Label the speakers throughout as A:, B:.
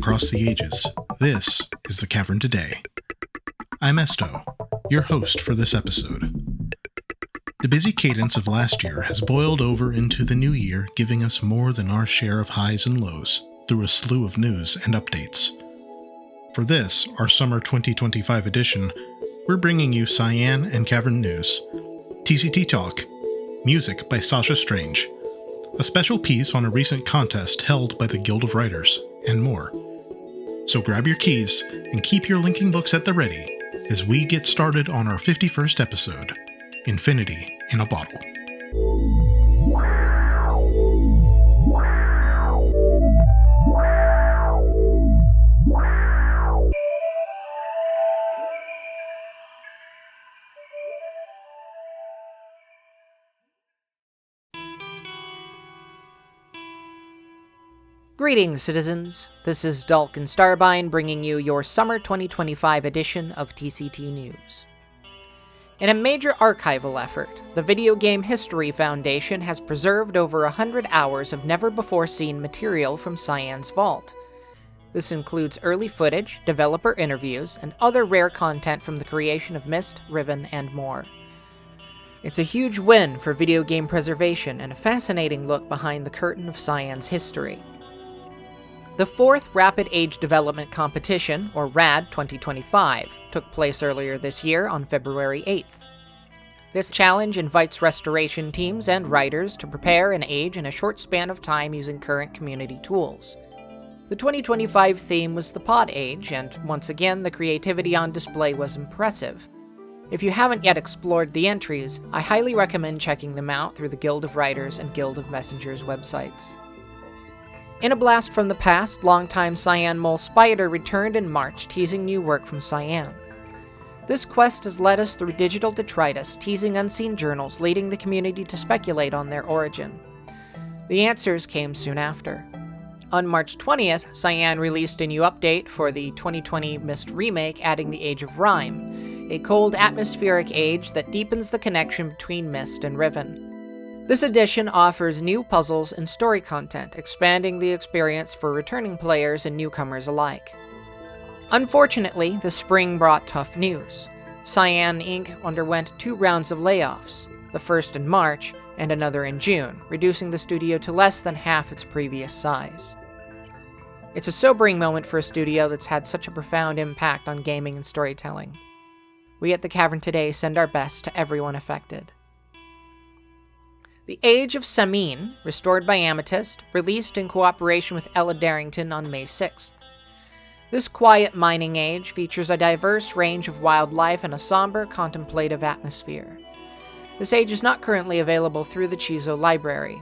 A: across the ages. This is the Cavern Today. I'm Esto, your host for this episode. The busy cadence of last year has boiled over into the new year, giving us more than our share of highs and lows through a slew of news and updates. For this, our summer 2025 edition, we're bringing you Cyan and Cavern news, TCT Talk, music by Sasha Strange, a special piece on a recent contest held by the Guild of Writers, and more. So grab your keys and keep your linking books at the ready as we get started on our 51st episode, Infinity in a Bottle.
B: Greetings, citizens. This is Dalken Starbyne bringing you your summer 2025 edition of TCT News. In a major archival effort, the Video Game History Foundation has preserved over 100 hours of never-before-seen material from Cyan's vault. This includes early footage, developer interviews, and other rare content from the creation of Myst, Rime, and more. It's a huge win for video game preservation and a fascinating look behind the curtain of Cyan's history. The fourth Rapid Age Development Competition, or R.A.D 2025, took place earlier this year on February 8th. This challenge invites restoration teams and writers to prepare and age in a short span of time using current community tools. The 2025 theme was the Pod Age, and once again the creativity on display was impressive. If you haven't yet explored the entries, I highly recommend checking them out through the Guild of Writers and Guild of Messengers websites. In a blast from the past, longtime Cyan mole Spider returned in March, teasing new work from Cyan. This quest has led us through digital detritus, teasing unseen journals, leading the community to speculate on their origin. The answers came soon after. On March 20th, Cyan released a new update for the 2020 Myst remake, adding the Age of Rime, a cold atmospheric age that deepens the connection between Myst and Rime. This edition offers new puzzles and story content, expanding the experience for returning players and newcomers alike. Unfortunately, the spring brought tough news. Cyan Inc. underwent 2 rounds of layoffs, the first in March and another in June, reducing the studio to less than half its previous size. It's a sobering moment for a studio that's had such a profound impact on gaming and storytelling. We at the Cavern Today send our best to everyone affected. The Age of Samine, restored by Amethyst, released in cooperation with Ella Darrington on May 6th. This quiet mining age features a diverse range of wildlife and a somber, contemplative atmosphere. This age is not currently available through the Chizo library.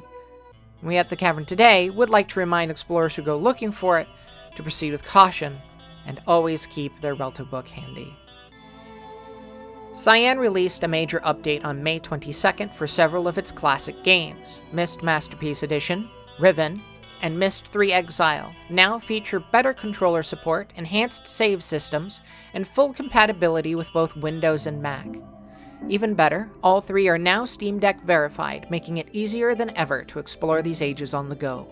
B: We at the Cavern Today would like to remind explorers who go looking for it to proceed with caution and always keep their Relto book handy. Cyan released a major update on May 22nd for several of its classic games. Myst Masterpiece Edition, Rime, and Myst 3 Exile now feature better controller support, enhanced save systems, and full compatibility with both Windows and Mac. Even better, all 3 are now Steam Deck verified, making it easier than ever to explore these ages on the go.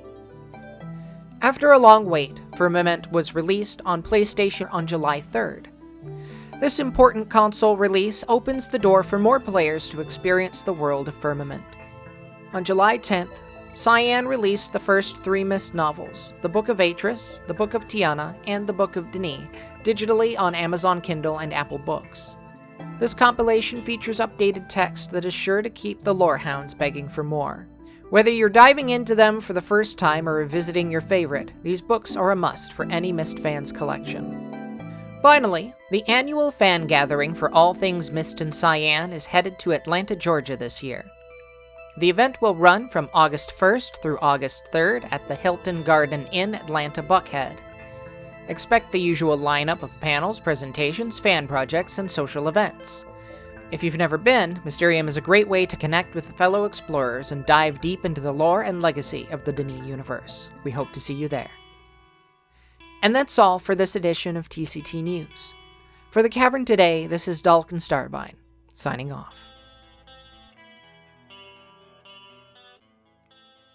B: After a long wait, Firmament was released on PlayStation on July 3rd. This important console release opens the door for more players to experience the world of Firmament. On July 10th, Cyan released the first 3 Myst novels, The Book of Atris, The Book of Tiana, and The Book of Denis, digitally on Amazon Kindle and Apple Books. This compilation features updated text that is sure to keep the lorehounds begging for more. Whether you're diving into them for the first time or revisiting your favorite, these books are a must for any Myst fans' collection. Finally, the annual fan gathering for all things Myst and Cyan is headed to Atlanta, Georgia this year. The event will run from August 1st through August 3rd at the Hilton Garden Inn, Atlanta Buckhead. Expect the usual lineup of panels, presentations, fan projects, and social events. If you've never been, Mysterium is a great way to connect with fellow explorers and dive deep into the lore and legacy of the Denis universe. We hope to see you there. And that's all for this edition of TCT News. For the Cavern Today, this is Dalken Starbyne, signing off.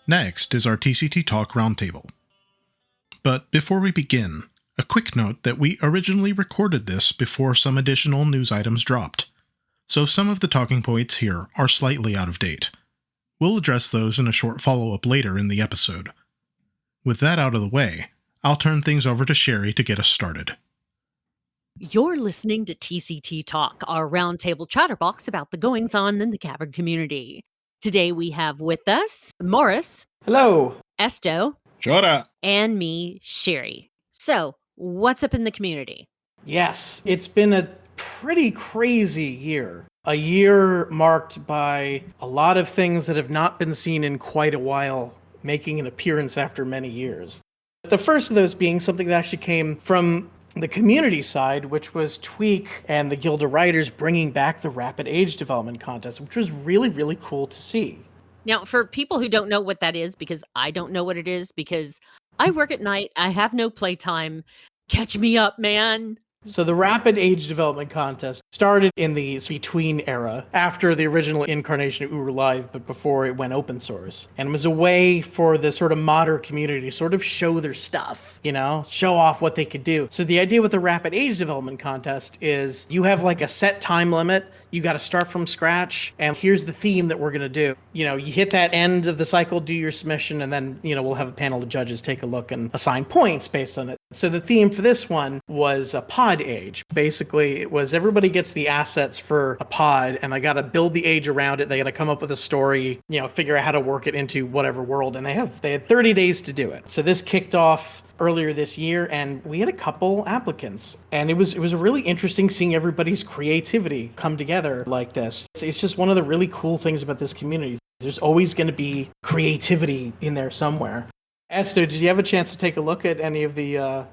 A: Next is our TCT Talk Roundtable. But before we begin, a quick note that we originally recorded this before some additional news items dropped, so some of the talking points here are slightly out of date. We'll address those in a short follow-up later in the episode. With that out of the way, I'll turn things over to Sh'aeri to get us started.
C: You're listening to TCT Talk, our roundtable chatterbox about the goings-on in the Cavern community. Today we have with us Maurus.
D: Hello.
C: Esto.
A: Shora!
C: And me, Sh'aeri. So, what's up in the community?
D: Yes, it's been a pretty crazy year. A year marked by a lot of things that have not been seen in quite a while, making an appearance after many years. The first of those being something that actually came from the community side, which was Tweak and the Guild of Writers bringing back the Rapid Age Development Contest, which was really, really cool to see.
C: Now, for people who don't know what that is, because I don't know what it is, because I work at night, I have no playtime, catch me up, man.
D: So the Rapid Age Development Contest started in the Between era, after the original incarnation of Uru Live, but before it went open source. And it was a way for the sort of modder community to sort of show their stuff, show off what they could do. So the idea with the Rapid Age Development Contest is you have like a set time limit, you got to start from scratch, and here's the theme that we're going to do. You hit that end of the cycle, do your submission, and then, we'll have a panel of judges take a look and assign points based on it. So the theme for this one was a pod age. Basically, it was everybody gets the assets for a pod, and they got to build the age around it. They got to come up with a story, figure out how to work it into whatever world, and they had 30 days to do it. So this kicked off earlier this year, and we had a couple applicants, and it was really interesting seeing everybody's creativity come together like this. It's just one of the really cool things about this community. There's always going to be creativity in there somewhere. Esto, did you have a chance to take a look at any of the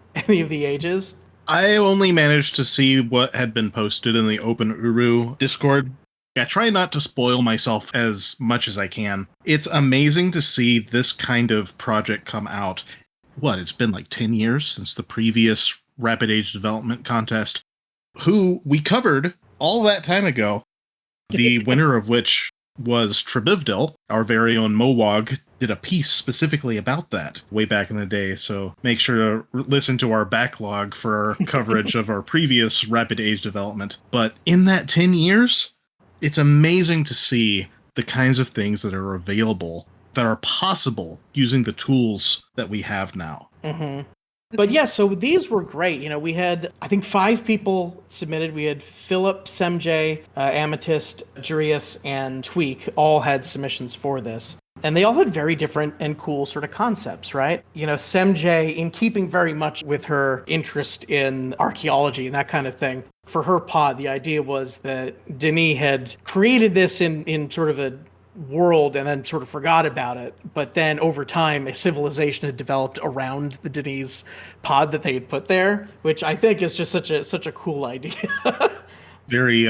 D: ages?
A: I only managed to see what had been posted in the Open Uru Discord. I try not to spoil myself as much as I can. It's amazing to see this kind of project come out. It's been like 10 years since the previous Rapid Age Development Contest, who we covered all that time ago, the winner of which was Trebivdil. Our very own Mowog did a piece specifically about that way back in the day, so make sure to listen to our backlog for our coverage of our previous Rapid Age Development. But in that 10 years, it's amazing to see the kinds of things that are available, that are possible using the tools that we have now.
D: Mm-hmm. But yeah, so these were great. We had, I think, 5 people submitted. We had Philip, Semj, Amethyst, Jurius, and Tweak all had submissions for this. And they all had very different and cool sort of concepts, right? Semj, in keeping very much with her interest in archaeology and that kind of thing, for her pod, the idea was that Denis had created this in sort of a world and then sort of forgot about it, but then over time a civilization had developed around the Denis pod that they had put there, which I think is just such a cool idea.
A: Very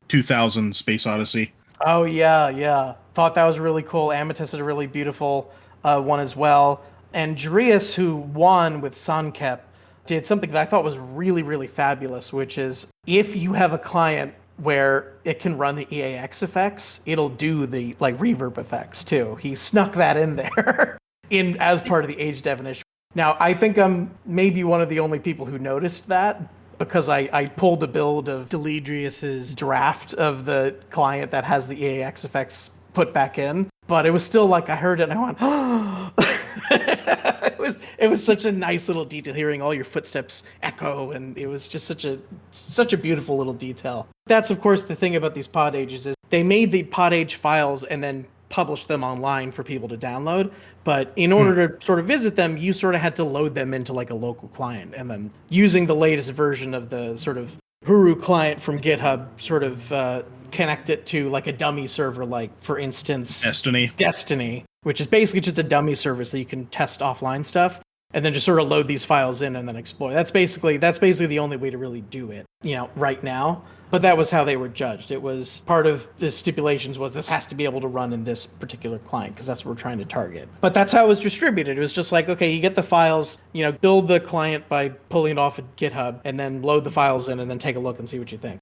A: 2000 Space Odyssey.
D: Oh yeah, thought that was really cool. Amethyst had a really beautiful one as well, and Jurius, who won with Sankep, did something that I thought was really, really fabulous, which is if you have a client where it can run the EAX effects, it'll do the reverb effects too. He snuck that in there as part of the age definition. Now, I think I'm maybe one of the only people who noticed that, because I pulled a build of Deledrius's draft of the client that has the EAX effects put back in, but it was still I heard it and I went, oh. It was such a nice little detail, hearing all your footsteps echo, and it was just such a beautiful little detail. That's, of course, the thing about these pod ages is they made the pod age files and then published them online for people to download. But in order to sort of visit them, you sort of had to load them into a local client, and then using the latest version of the sort of Huru client from GitHub, sort of connect it to a dummy server, for instance, Destiny, which is basically just a dummy server so you can test offline stuff, and then just sort of load these files in and then explore. That's basically the only way to really do it, right now. But that was how they were judged. It was part of the stipulations was this has to be able to run in this particular client because that's what we're trying to target. But that's how it was distributed. It was just okay, you get the files, build the client by pulling it off of GitHub, and then load the files in and then take a look and see what you think.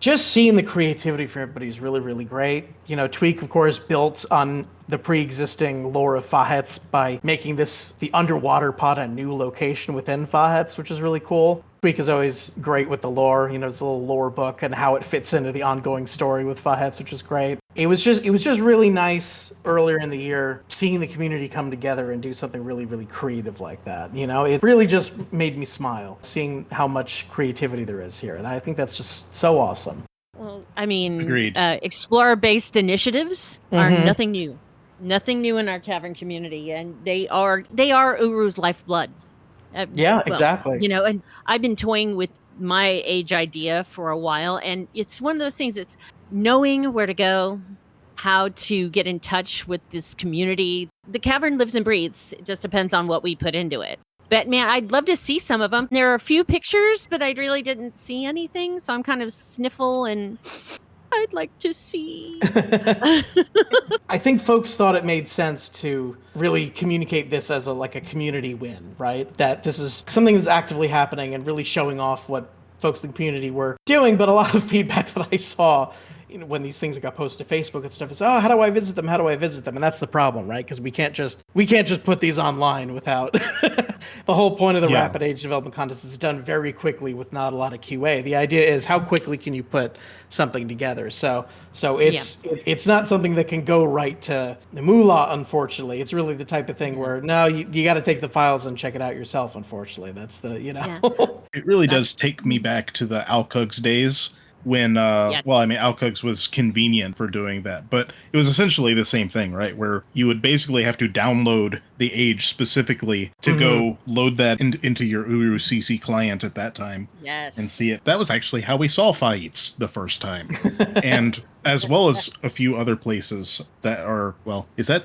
D: just seeing the creativity for everybody is really, really great. You know, Tweak, of course, built on the pre-existing lore of Fahetz by making this the underwater pod a new location within Fahetz, which is really cool. Tweak is always great with the lore, you know, it's a little lore book and how it fits into the ongoing story with Fahetz, which is great. It was just really nice earlier in the year seeing the community come together and do something really, really creative like that. You know, it really just made me smile seeing how much creativity there is here. And I think that's just so awesome.
C: Well, I mean,
A: Agreed.
C: Explorer-based initiatives are nothing new. Nothing new in our Cavern community, and they are Uru's lifeblood.
D: Exactly.
C: You know, and I've been toying with my age idea for a while, and it's one of those things. It's knowing where to go, how to get in touch with this community. The Cavern lives and breathes. It just depends on what we put into it. But man, I'd love to see some of them. There are a few pictures, but I really didn't see anything, so I'm kind of sniffle and I'd like to see.
D: I think folks thought it made sense to really communicate this as a community win, right? That this is something that's actively happening and really showing off what folks in the community were doing. But a lot of feedback that I saw, you know, when these things got posted to Facebook and stuff is, oh, how do I visit them? How do I visit them? And that's the problem, right? Because we can't just put these online without the whole point of the Rapid Age Development Contest is done very quickly with not a lot of QA. The idea is how quickly can you put something together? So it's not something that can go right to the Moolah, unfortunately. It's really the type of thing where no, you got to take the files and check it out yourself, unfortunately. That's the, you know.
C: Yeah.
A: It really does take me back to the Alcugs days when, well, I mean, Alcugs was convenient for doing that, but it was essentially the same thing, right? Where you would basically have to download the age specifically to go load that into your Uru CC client at that time.
C: Yes.
A: And see it. That was actually how we saw fights the first time. And as well as a few other places that are, well, is that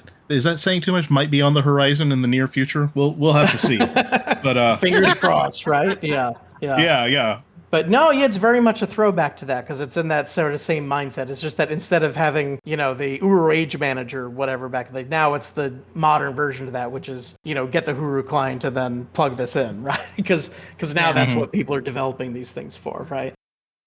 A: saying too much? Might be on the horizon in the near future. We'll have to see. But
D: fingers crossed, right? Yeah. But no, it's very much a throwback to that because it's in that sort of same mindset. It's just that instead of having, you know, the Uru Age Manager, whatever back then, now it's the modern version of that, which is, you know, get the Uru client and then plug this in, right? Because now that's what people are developing these things for, right?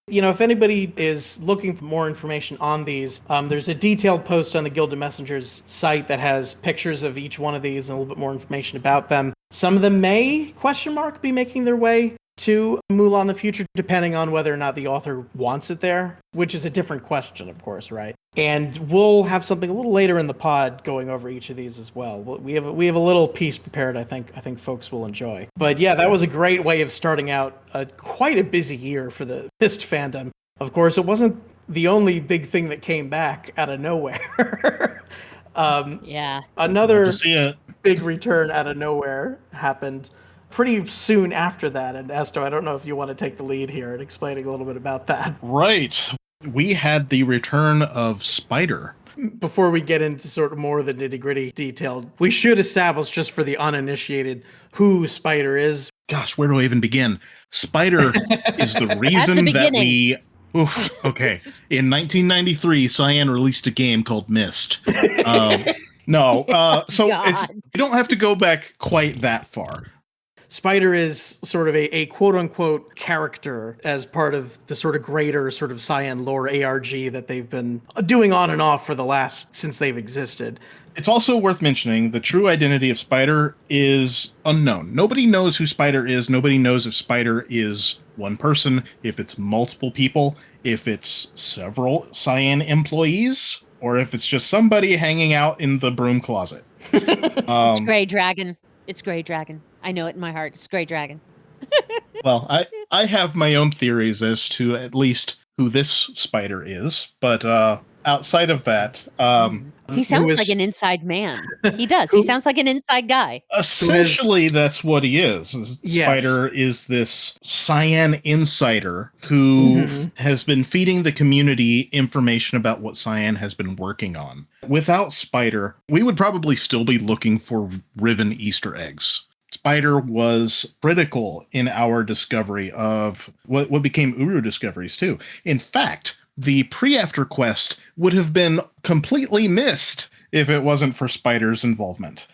D: You know, if anybody is looking for more information on these, there's a detailed post on the Gilded Messengers site that has pictures of each one of these and a little bit more information about them. Some of them may, be making their way to Moolah in the future, depending on whether or not the author wants it there, which is a different question, of course, right? And we'll have something a little later in the pod going over each of these as well. We have a little piece prepared. I think folks will enjoy. But yeah, that was a great way of starting out quite a busy year for the Myst fandom. Of course, it wasn't the only big thing that came back out of nowhere. Another big return out of nowhere happened pretty soon after that. And Esto, I don't know if you want to take the lead here and explaining a little bit about that.
A: Right. We had the return of Spider.
D: Before we get into sort of more of the nitty-gritty detail, we should establish just for the uninitiated who Spider is.
A: Gosh, where do I even begin? Spider is the reason that we... Oof, okay. In 1993, Cyan released a game called Myst. So you don't have to go back quite that far.
D: Spider is sort of a quote-unquote character as part of the sort of greater sort of Cyan lore ARG that they've been doing on and off since they've existed.
A: It's also worth mentioning the true identity of Spider is unknown. Nobody knows who Spider is. Nobody knows if Spider is one person, if it's multiple people, if it's several Cyan employees, or if it's just somebody hanging out in the broom closet.
C: It's Grey Dragon. It's Grey Dragon. I know it in my heart. It's Grey Dragon.
A: Well, I have my own theories as to at least who this Spider is, but outside of that...
C: he sounds like an inside man. He does. He sounds like an inside guy.
A: Essentially, that's what he is.
D: Yes.
A: Spider is this Cyan insider who has been feeding the community information about what Cyan has been working on. Without Spider, we would probably still be looking for Riven Easter eggs. Spider was critical in our discovery of what became Uru discoveries, too. In fact, the pre-after quest would have been completely missed if it wasn't for Spider's involvement.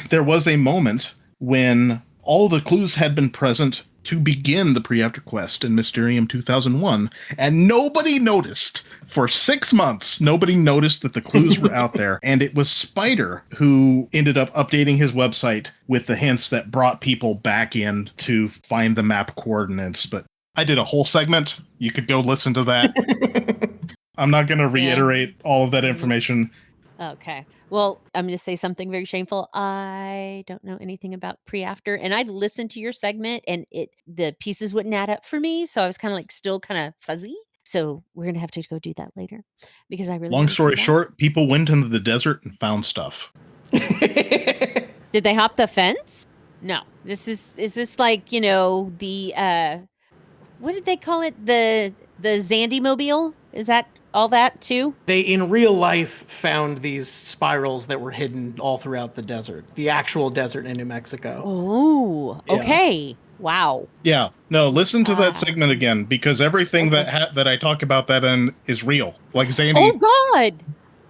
A: There was a moment when all the clues had been present to begin the pre-after quest in Mysterium 2001, and nobody noticed. For 6 months, nobody noticed that the clues were out there, and it was Spider who ended up updating his website with the hints that brought people back in to find the map coordinates. But I did a whole segment. You could go listen to that. I'm not going to reiterate all of that information.
C: Okay. Well, I'm going to say something very shameful. I don't know anything about pre-after, and I listened to your segment, and the pieces wouldn't add up for me, so I was kind of like still kind of fuzzy. So we're going to have to go do that later because I really
A: Long
C: wanna see
A: story
C: that.
A: short, people went into the desert and found stuff.
C: Did they hop the fence? No. Is this like, the what did they call it? The Zandy Mobile? Is that all that too?
D: They, in real life, found these spirals that were hidden all throughout the desert, the actual desert in New Mexico.
C: Oh,
D: Yeah.
C: okay. Wow.
A: Yeah, no, listen to that segment again, because everything that I talk about that in is real. Like Zandy.
C: Oh God,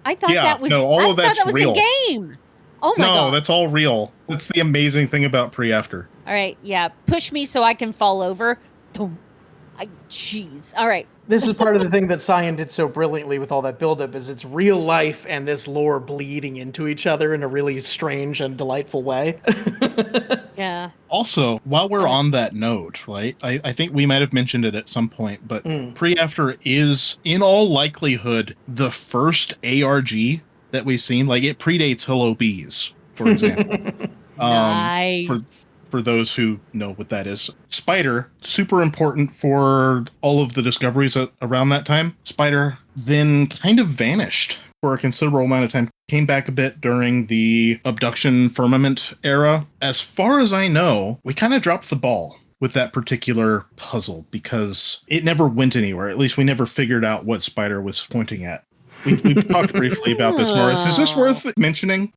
C: I thought that was
A: all of that's real.
C: a game. Oh my God.
A: No, that's all real. That's the amazing thing about pre-after.
C: All right, yeah, push me so I can fall over. Boom. Jeez. All right.
D: This is part of the thing that Cyan did so brilliantly with all that buildup, is it's real life and this lore bleeding into each other in a really strange and delightful way.
C: Yeah.
A: Also, while we're on that note, right, I think we might have mentioned it at some point, but pre-after is, in all likelihood, the first ARG that we've seen. Like, it predates Hello Bees, for example.
C: Nice.
A: For those who know what that is. Spider, super important for all of the discoveries around that time. Spider then kind of vanished for a considerable amount of time. Came back a bit during the abduction firmament era. As far as I know, we kind of dropped the ball with that particular puzzle because it never went anywhere. At least we never figured out what Spider was pointing at. We've talked briefly about this, Maurus. Is this worth mentioning?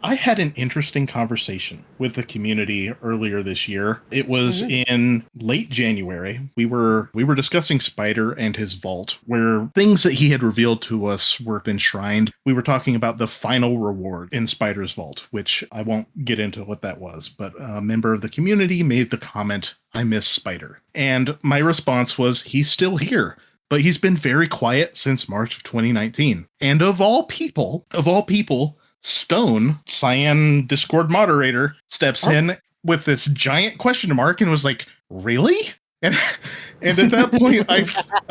A: I had an interesting conversation with the community earlier this year. It was in late January. We were discussing Spider and his vault, where things that he had revealed to us were enshrined. We were talking about the final reward in Spider's vault, which I won't get into what that was, but a member of the community made the comment, "I miss Spider." And my response was, he's still here. But he's been very quiet since March of 2019. And of all people, Stone, Cyan Discord moderator, steps in with this giant question mark and was like, "Really?" And at that point, I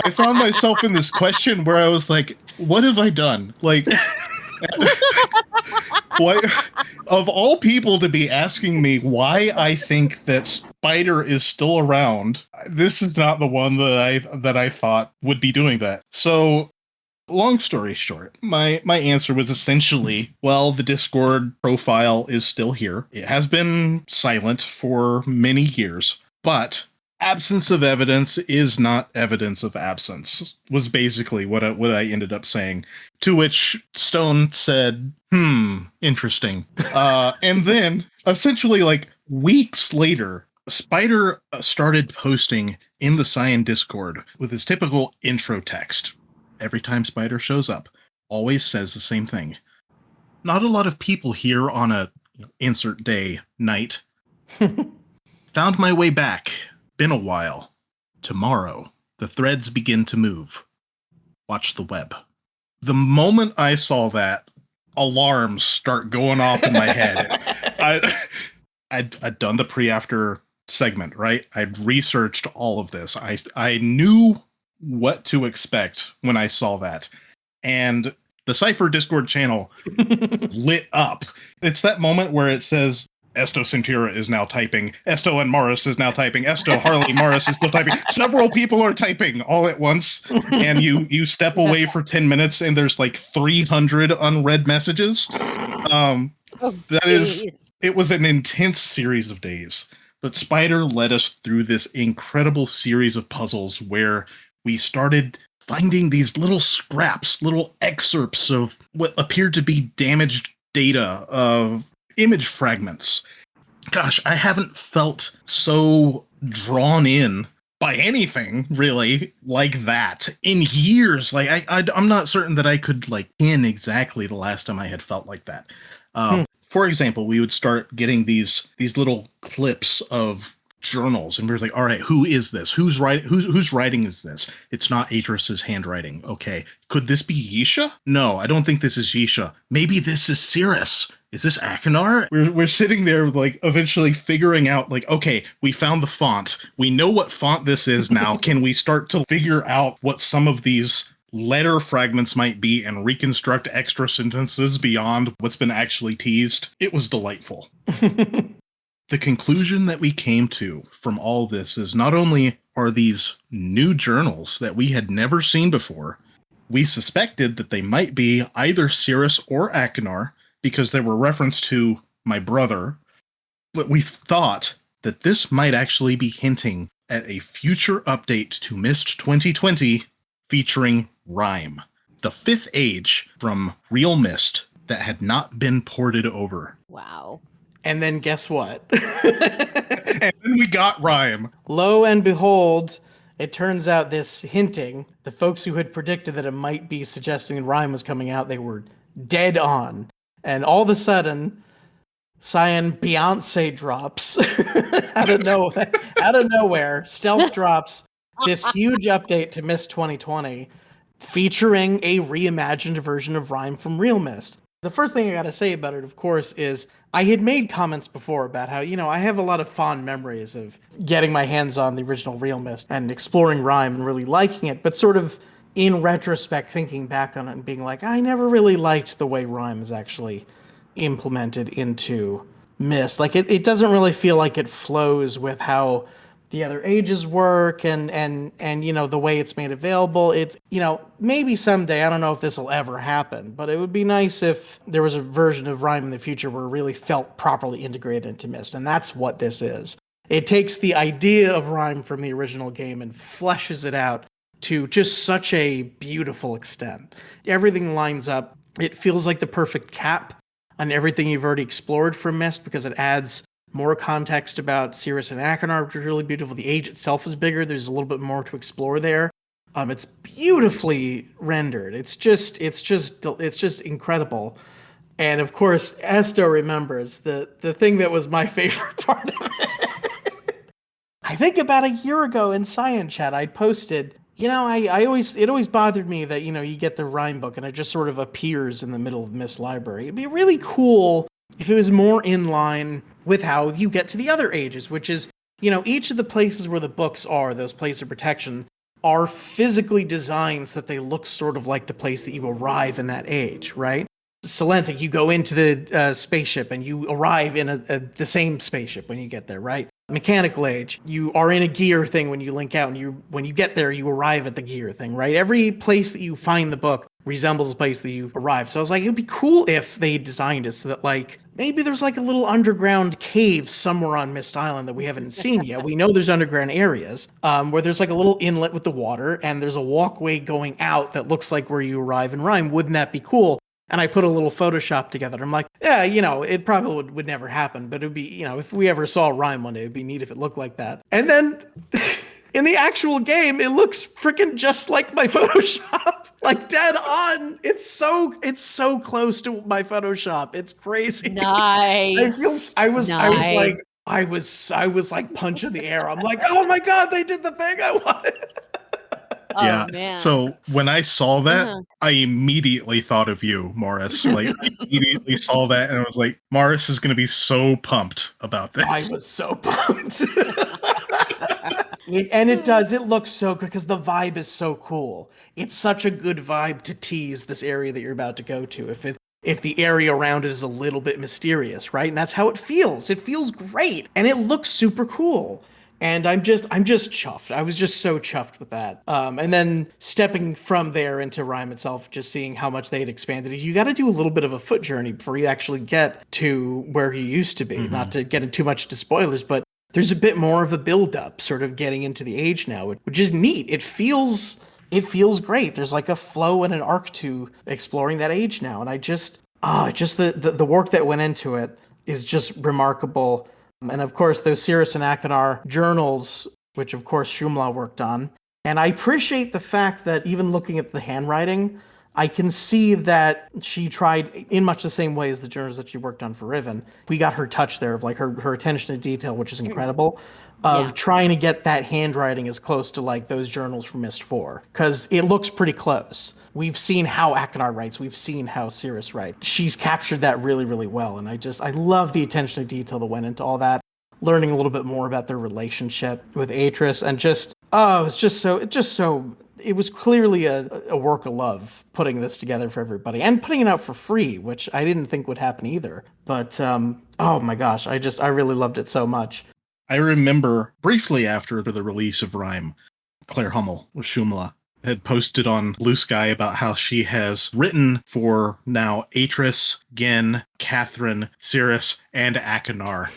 A: found myself in this question where I was like, "What have I done?" Like, what of all people to be asking me why I think that Spider is still around? This is not the one that I thought would be doing that. So, long story short, my answer was essentially, well, the Discord profile is still here. It has been silent for many years, but absence of evidence is not evidence of absence, was basically what I ended up saying. To which Stone said, interesting. And then, essentially, like, weeks later, Spider started posting in the Cyan Discord with his typical intro text. Every time Spider shows up, always says the same thing. "Not a lot of people here on a insert day night. Found my way back. Been a while. Tomorrow, the threads begin to move. Watch the web." The moment I saw that, alarms start going off in my head. I'd done the pre-after segment, right? I'd researched all of this. I knew what to expect when I saw that. And the Cypher Discord channel lit up. It's that moment where it says, Esto Centura is now typing, Esto and Maurus is now typing, Esto, Harley, Maurus is still typing. Several people are typing all at once. And you step away for 10 minutes and there's like 300 unread messages. It was an intense series of days. But Spider led us through this incredible series of puzzles where we started finding these little scraps, little excerpts of what appeared to be damaged data of image fragments. Gosh, I haven't felt so drawn in by anything, really, like that in years. Like, I'm not certain that I could, like, pin exactly the last time I had felt like that. For example, we would start getting these little clips of journals, and we were like, all right, who is this? Who's writing is this? It's not Adris's handwriting. Okay. Could this be Yisha? No, I don't think this is Yisha. Maybe this is Cirrus. Is this Akinar? We're sitting there, like, eventually figuring out, like, okay, we found the font. We know what font this is now. Can we start to figure out what some of these letter fragments might be and reconstruct extra sentences beyond what's been actually teased? It was delightful. The conclusion that we came to from all this is not only are these new journals that we had never seen before, we suspected that they might be either Cirrus or Akinar, because they were reference to my brother, but we thought that this might actually be hinting at a future update to Myst 2020 featuring Rime, the 5th age from Real Myst that had not been ported over.
C: Wow.
D: And then guess what?
A: And then we got Rime.
D: Lo and behold, it turns out this hinting, the folks who had predicted that it might be suggesting Rime was coming out, they were dead on. And all of a sudden, Cyan Beyonce drops out of nowhere. Stealth drops this huge update to Myst 2020, featuring a reimagined version of Rime from Real Myst. The first thing I gotta say about it, of course, is I had made comments before about how, I have a lot of fond memories of getting my hands on the original Real Myst and exploring Rime and really liking it, but sort of in retrospect, thinking back on it and being like, I never really liked the way Rime is actually implemented into Myst. Like, it doesn't really feel like it flows with how the other ages work and the way it's made available. It's, maybe someday, I don't know if this will ever happen, but it would be nice if there was a version of Rime in the future where it really felt properly integrated into Myst, and that's what this is. It takes the idea of Rime from the original game and fleshes it out to just such a beautiful extent. Everything lines up. It feels like the perfect cap on everything you've already explored from Myst, because it adds more context about Cirrus and Akinar, which is really beautiful. The age itself is bigger. There's a little bit more to explore there. It's beautifully rendered. It's just incredible. And of course, Esto remembers the thing that was my favorite part of it. I think about a year ago in Cyan Chat, I posted, it always bothered me that, you get the Rime book and it just sort of appears in the middle of Myst library. It'd be really cool if it was more in line with how you get to the other ages, which is, each of the places where the books are, those places of protection, are physically designed so that they look sort of like the place that you arrive in that age, right? Salentic, you go into the spaceship and you arrive in the same spaceship when you get there, right? Mechanical Age, you are in a gear thing when you link out, and when you get there, you arrive at the gear thing, right? Every place that you find the book resembles a place that you arrive. So I was like, it'd be cool if they designed it so that, like, maybe there's like a little underground cave somewhere on Myst Island that we haven't seen yet. We know there's underground areas where there's like a little inlet with the water, and there's a walkway going out that looks like where you arrive in Rime. Wouldn't that be cool? And I put a little Photoshop together. I'm like, yeah, it probably would never happen, but it'd be, if we ever saw Rime one day, it'd be neat if it looked like that. And then in the actual game, it looks freaking just like my Photoshop, like dead on. It's so close to my Photoshop. It's crazy.
C: Nice.
D: I was like punching the air. I'm like, oh my God, they did the thing I wanted.
A: Yeah.
C: Oh, man.
A: So when I saw that, I immediately thought of you, Maurus. Like, I immediately saw that, and I was like, Maurus is going to be so pumped about this.
D: I was so pumped. And it looks so good because the vibe is so cool. It's such a good vibe to tease this area that you're about to go to. If the area around it is a little bit mysterious, right? And that's how it feels. It feels great, and it looks super cool. And I'm just chuffed. I was just so chuffed with that. And then stepping from there into Rime itself, just seeing how much they had expanded it. You got to do a little bit of a foot journey before you actually get to where he used to be. Mm-hmm. Not to get into too much into spoilers, but there's a bit more of a build-up, sort of getting into the age now, which is neat. It feels great. There's like a flow and an arc to exploring that age now. And the work that went into it is just remarkable. And of course, those Cirrus and Akinar journals, which of course Shumla worked on. And I appreciate the fact that even looking at the handwriting, I can see that she tried in much the same way as the journals that she worked on for Riven. We got her touch there of like her attention to detail, which is incredible, of trying to get that handwriting as close to like those journals from Myst 4, because it looks pretty close. We've seen how Akinar writes. We've seen how Cirrus writes. She's captured that really, really well. And I love the attention to detail that went into all that. Learning a little bit more about their relationship with Atris, and it was clearly a work of love putting this together for everybody and putting it out for free, which I didn't think would happen either. But oh my gosh, I really loved it so much.
A: I remember briefly after the release of Rime, Claire Hummel with Shumla had posted on Blue Sky about how she has written for now Atris, Gen, Catherine, Cirrus, and Akinar.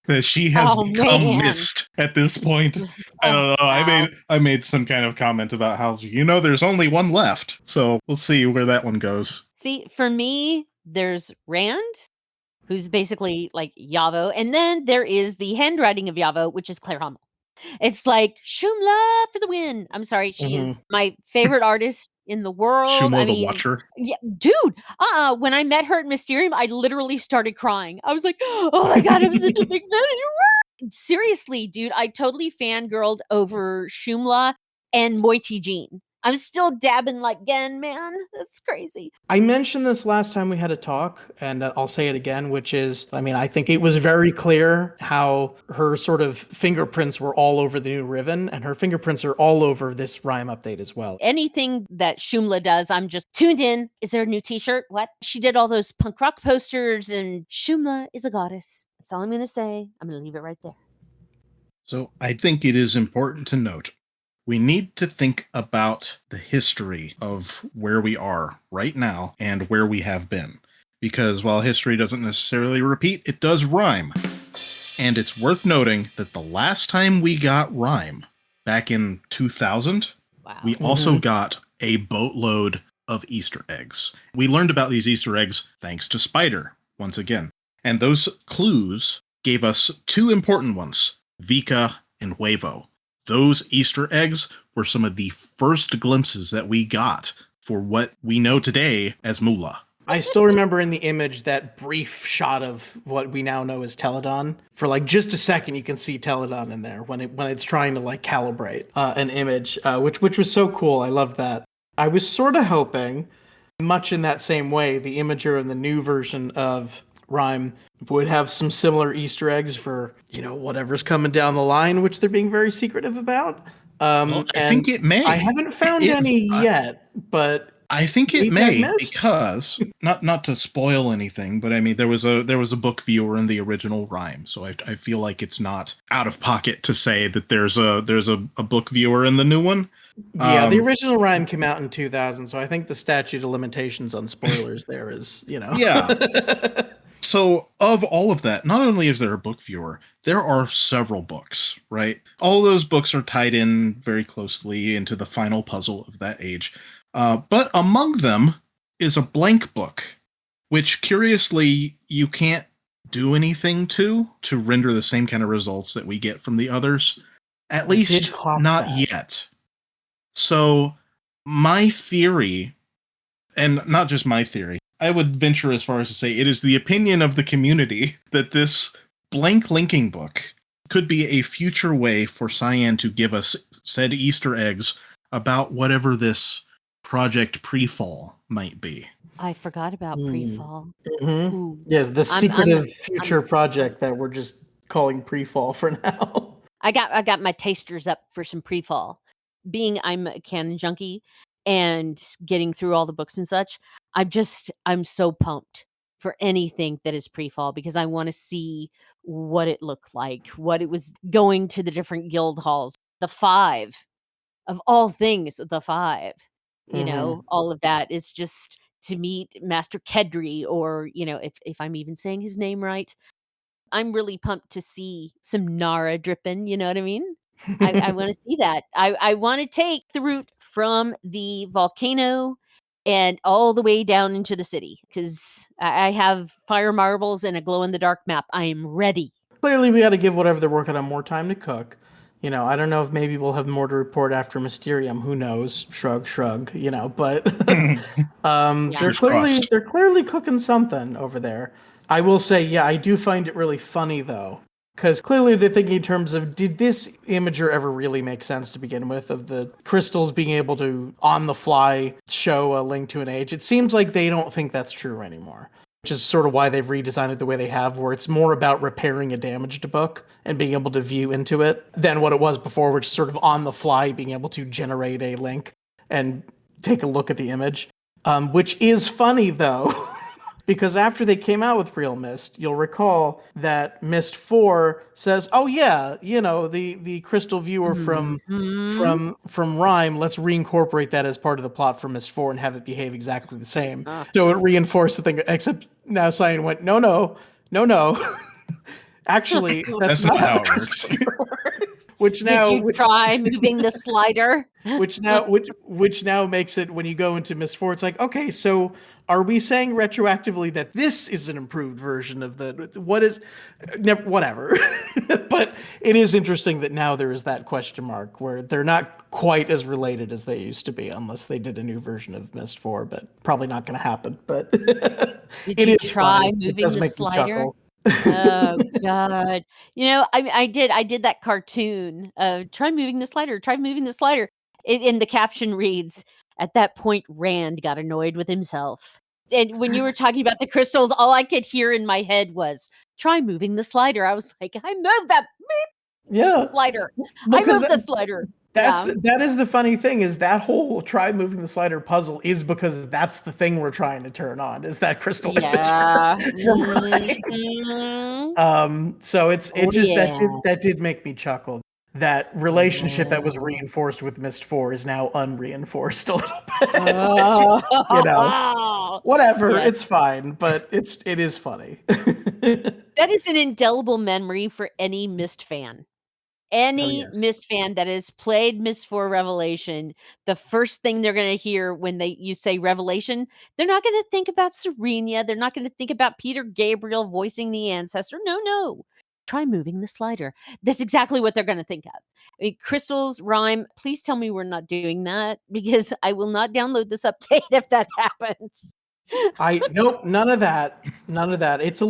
A: That she has become Myst at this point. I don't know. Wow. I made some kind of comment about how, there's only one left. So we'll see where that one goes.
C: See, for me, there's Rand, who's basically like Yavo. And then there is the handwriting of Yavo, which is Claire Hummel. It's like Shumla for the win. I'm sorry, she is my favorite artist in the world.
A: Shumla the Watcher.
C: Yeah, dude. When I met her at Mysterium, I literally started crying. I was like, oh my god, I'm such a big fan. Seriously, dude, I totally fangirled over Shumla and Moiti Jean. I'm still dabbing like Gen, man. That's crazy.
D: I mentioned this last time we had a talk, and I'll say it again, which is, I think it was very clear how her sort of fingerprints were all over the new Riven, and her fingerprints are all over this Rime update as well.
C: Anything that Shumla does, I'm just tuned in. Is there a new t-shirt? What? She did all those punk rock posters, and Shumla is a goddess. That's all I'm going to say. I'm going to leave it right there.
A: So I think it is important to note, we need to think about the history of where we are right now and where we have been. Because while history doesn't necessarily repeat, it does rhyme. And it's worth noting that the last time we got Rime, back in 2000, we also got a boatload of Easter eggs. We learned about these Easter eggs thanks to Spider, once again. And those clues gave us two important ones, Vika and Huevo. Those Easter eggs were some of the first glimpses that we got for what we know today as Mula.
D: I still remember in the image that brief shot of what we now know as Teledon. For like just a second, you can see Teledon in there when it's trying to like calibrate an image, which was so cool. I loved that. I was sort of hoping, much in that same way, the imager in the new version of Rime would have some similar Easter eggs for, whatever's coming down the line, which they're being very secretive about.
A: I think it may.
D: I haven't found any yet, but
A: I think it may, because not to spoil anything, but there was a book viewer in the original Rime, so I feel like it's not out of pocket to say that there's a book viewer in the new one.
D: Yeah, the original Rime came out in 2000, so I think the statute of limitations on spoilers there is,
A: Yeah. So of all of that, not only is there a book viewer, there are several books, right? All those books are tied in very closely into the final puzzle of that age. But among them is a blank book, which curiously you can't do anything to render the same kind of results that we get from the others. At least not yet. So my theory, and not just my theory, I would venture as far as to say it is the opinion of the community that this blank linking book could be a future way for Cyan to give us said Easter eggs about whatever this Project Pre-Fall might be.
C: I forgot about Pre-Fall.
D: Mm-hmm. Yes, the secretive future project that we're just calling Pre-Fall for now.
C: I got my tasters up for some Pre-Fall. Being I'm a canon junkie and getting through all the books and such, I'm so pumped for anything that is Pre-Fall, because I want to see what it looked like, what it was going to the different guild halls, the 5 of all things, the 5. All of that is just to meet Master Kedri, or, if I'm even saying his name right. I'm really pumped to see some Nara dripping, you know what I mean? I want to see that. I want to take the route from the volcano and all the way down into the city, because I have fire marbles and a glow-in-the-dark map. I am ready.
D: Clearly, we got to give whatever they're working on more time to cook. I don't know if maybe we'll have more to report after Mysterium. Who knows? Shrug, shrug. But
C: Yeah.
D: they're
A: Fingers crossed.
D: clearly cooking something over there. I will say, yeah, I do find it really funny though, because clearly they're thinking in terms of, did this imager ever really make sense to begin with, of the crystals being able to on the fly show a link to an age? It seems like they don't think that's true anymore, which is sort of why they've redesigned it the way they have, where it's more about repairing a damaged book and being able to view into it than what it was before, which is sort of on the fly being able to generate a link and take a look at the image. Which is funny though, because after they came out with Real Myst, you'll recall that Myst 4 says, "Oh yeah, the crystal viewer from Rime, let's reincorporate that as part of the plot for Myst 4 and have it behave exactly the same." So it reinforced the thing, except now Cyan went, no, no, no, no. Actually, that's not how it works. Which now,
C: Did you try moving the slider?
D: which now makes it, when you go into Myst 4, it's like, okay, so are we saying retroactively that this is an improved version of whatever? But it is interesting that now there is that question mark where they're not quite as related as they used to be, unless they did a new version of Myst 4, but probably not going to happen. But
C: Did you try moving the slider? Oh God! I did that cartoon. Try moving the slider. Try moving the slider. And the caption reads, "At that point, Rand got annoyed with himself." And when you were talking about the crystals, all I could hear in my head was, "Try moving the slider." I was like, "I moved that
D: Yeah,
C: slider. I
D: because
C: moved the slider."
D: that is the funny thing, is that whole try moving the slider puzzle is because that's the thing we're trying to turn on, is that crystal
C: Yeah.
D: imagery. So it just that did make me chuckle. That relationship that was reinforced with Myst 4 is now unreinforced a little bit. Whatever,
C: Yes.
D: it's fine, but it is funny.
C: That is an indelible memory for any Myst fan. Any
D: yes.
C: Myst fan that has played Myst 4 Revelation, the first thing they're gonna hear when you say Revelation, they're not gonna think about Serenia, they're not gonna think about Peter Gabriel voicing the ancestor. No. Try moving the slider. That's exactly what they're gonna think of. Crystals, Rime, please tell me we're not doing that, because I will not download this update if that happens.
D: Nope, none of that. None of that. It's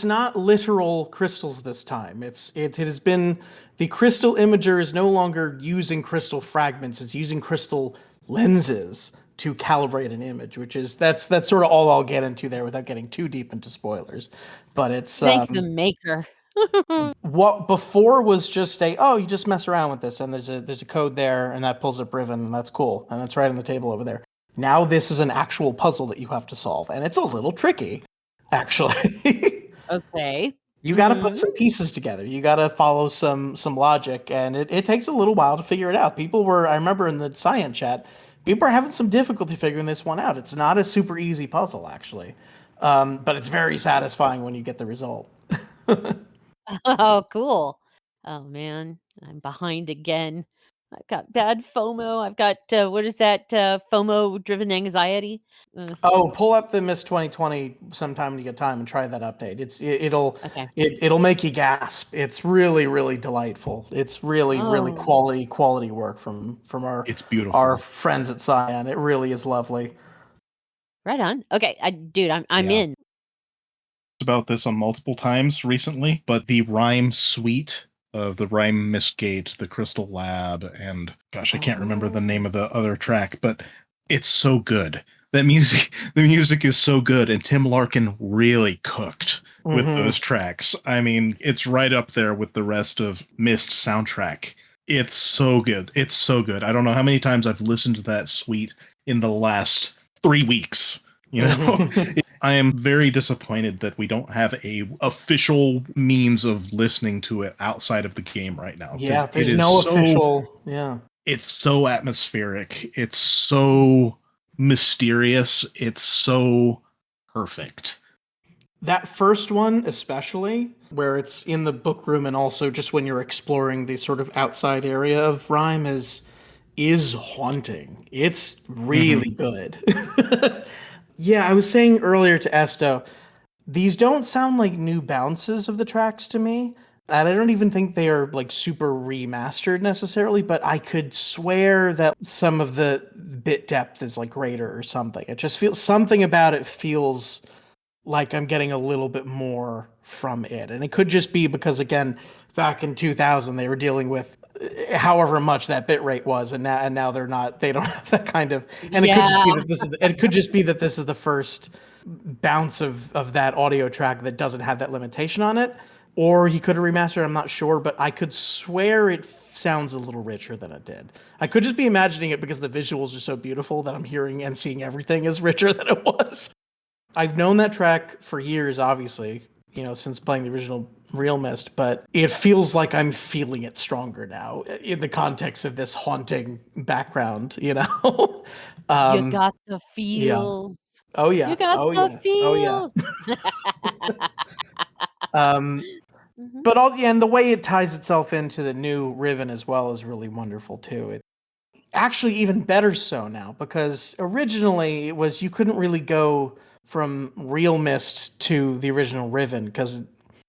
D: not literal crystals this time. It has been, the crystal imager is no longer using crystal fragments, it's using crystal lenses to calibrate an image, that's sort of all I'll get into there without getting too deep into spoilers. But it's
C: Thank the maker.
D: what before was just you just mess around with this and there's a code there and that pulls up Riven and that's cool and that's right on the table over there. Now this is an actual puzzle that you have to solve, and it's a little tricky, actually.
C: Okay.
D: You got to put some pieces together. You got to follow some logic, and it takes a little while to figure it out. I remember in the Cyan chat, people are having some difficulty figuring this one out. It's not a super easy puzzle, actually, but it's very satisfying when you get the result.
C: Oh, cool. Oh, man. I'm behind again. I've got bad FOMO. I've got, what is that? FOMO-driven anxiety.
D: Oh, pull up the Myst 2020 sometime when you get time and try that update.
C: Okay.
D: It'll make you gasp. It's really, really delightful. It's really, really quality work from
A: It's beautiful.
D: our friends at Cyan. It really is lovely.
C: Right on. Okay, I'm in.
A: About this on multiple times recently, but the Rime suite of the Rime Mistgate, the Crystal Lab, and gosh, I can't remember the name of the other track, but it's so good. The music is so good, and Tim Larkin really cooked with those tracks. I mean, it's right up there with the rest of Myst soundtrack. It's so good. It's so good. I don't know how many times I've listened to that suite in the last 3 weeks. I am very disappointed that we don't have a official means of listening to it outside of the game right now.
D: Yeah, there's no official. Yeah,
A: it's so atmospheric. It's so mysterious. It's so perfect.
D: That first one, especially, where it's in the book room and also just when you're exploring the sort of outside area of Rime, is haunting. It's really good. Yeah, I was saying earlier to Esto, these don't sound like new bounces of the tracks to me. And I don't even think they are like super remastered necessarily, but I could swear that some of the bit depth is like greater or something. It just feels, something about it feels like I'm getting a little bit more from it. And it could just be because, again, back in 2000 they were dealing with however much that bit rate was, and now they don't have that kind of. And it could just be that this is the first bounce of that audio track that doesn't have that limitation on it. Or he could have remastered, I'm not sure, but I could swear it sounds a little richer than it did. I could just be imagining it because the visuals are so beautiful that I'm hearing and seeing everything is richer than it was. I've known that track for years, obviously, since playing the original Real Myst, but it feels like I'm feeling it stronger now in the context of this haunting background,
C: You got the
D: Yeah.
C: feels.
D: Oh, yeah.
C: You got
D: Oh,
C: the
D: yeah.
C: feels.
D: Mm-hmm. But and the way it ties itself into the new Riven as well is really wonderful too. It actually even better so now, because originally it was you couldn't really go from Real Myst to the original Riven because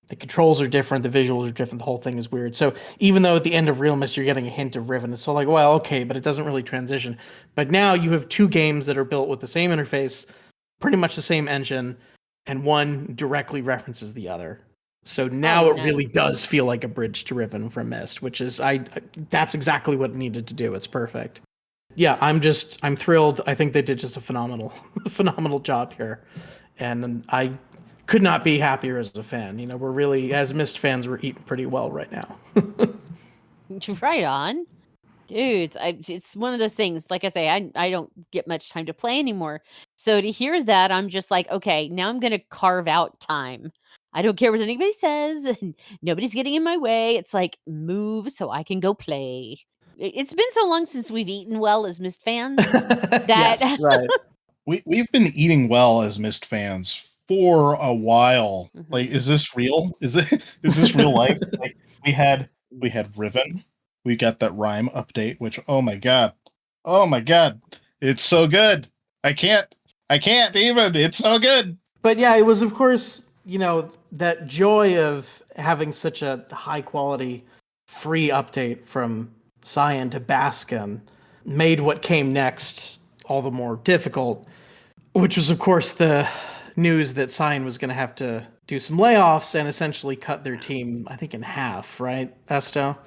D: the controls are different, the visuals are different, the whole thing is weird. So even though at the end of Real Myst you're getting a hint of Riven, it's so like, well, okay, but it doesn't really transition. But now you have two games that are built with the same interface, pretty much the same engine, and one directly references the other. So now it really does feel like a bridge to Riven from Myst, which is that's exactly what it needed to do. It's perfect. Yeah, I'm thrilled. I think they did just a phenomenal job here. And I could not be happier as a fan. We're really, as Myst fans, we're eating pretty well right now.
C: Right on. Dude, it's one of those things, like I say, I don't get much time to play anymore. So to hear that, I'm just like, okay, now I'm going to carve out time. I don't care what anybody says. Nobody's getting in my way. It's like, move so I can go play. It's been so long since we've eaten well as Myst fans that
D: yes, right.
E: We've been eating well as Myst fans for a while.
C: Mm-hmm.
E: Like, is this real? Is this real life? Like, we had Riven. We got that Rime update, which oh my god, it's so good. I can't even. It's so good.
D: But yeah, it was of course that joy of having such a high quality free update from Cyan to Baskin made what came next all the more difficult, which was of course the news that Cyan was going to have to do some layoffs and essentially cut their team, I think, in half, right, Esto?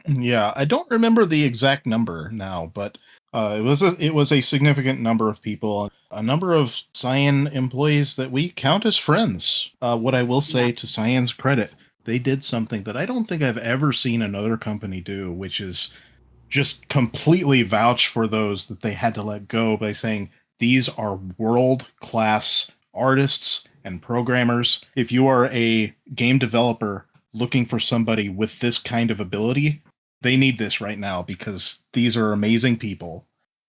E: Yeah, I don't remember the exact number now, but it was a significant number of people, a number of Cyan employees that we count as friends. What I will say to Cyan's credit, they did something that I don't think I've ever seen another company do, which is just completely vouch for those that they had to let go by saying, these are world-class artists and programmers. If you are a game developer looking for somebody with this kind of ability, they need this right now because these are amazing people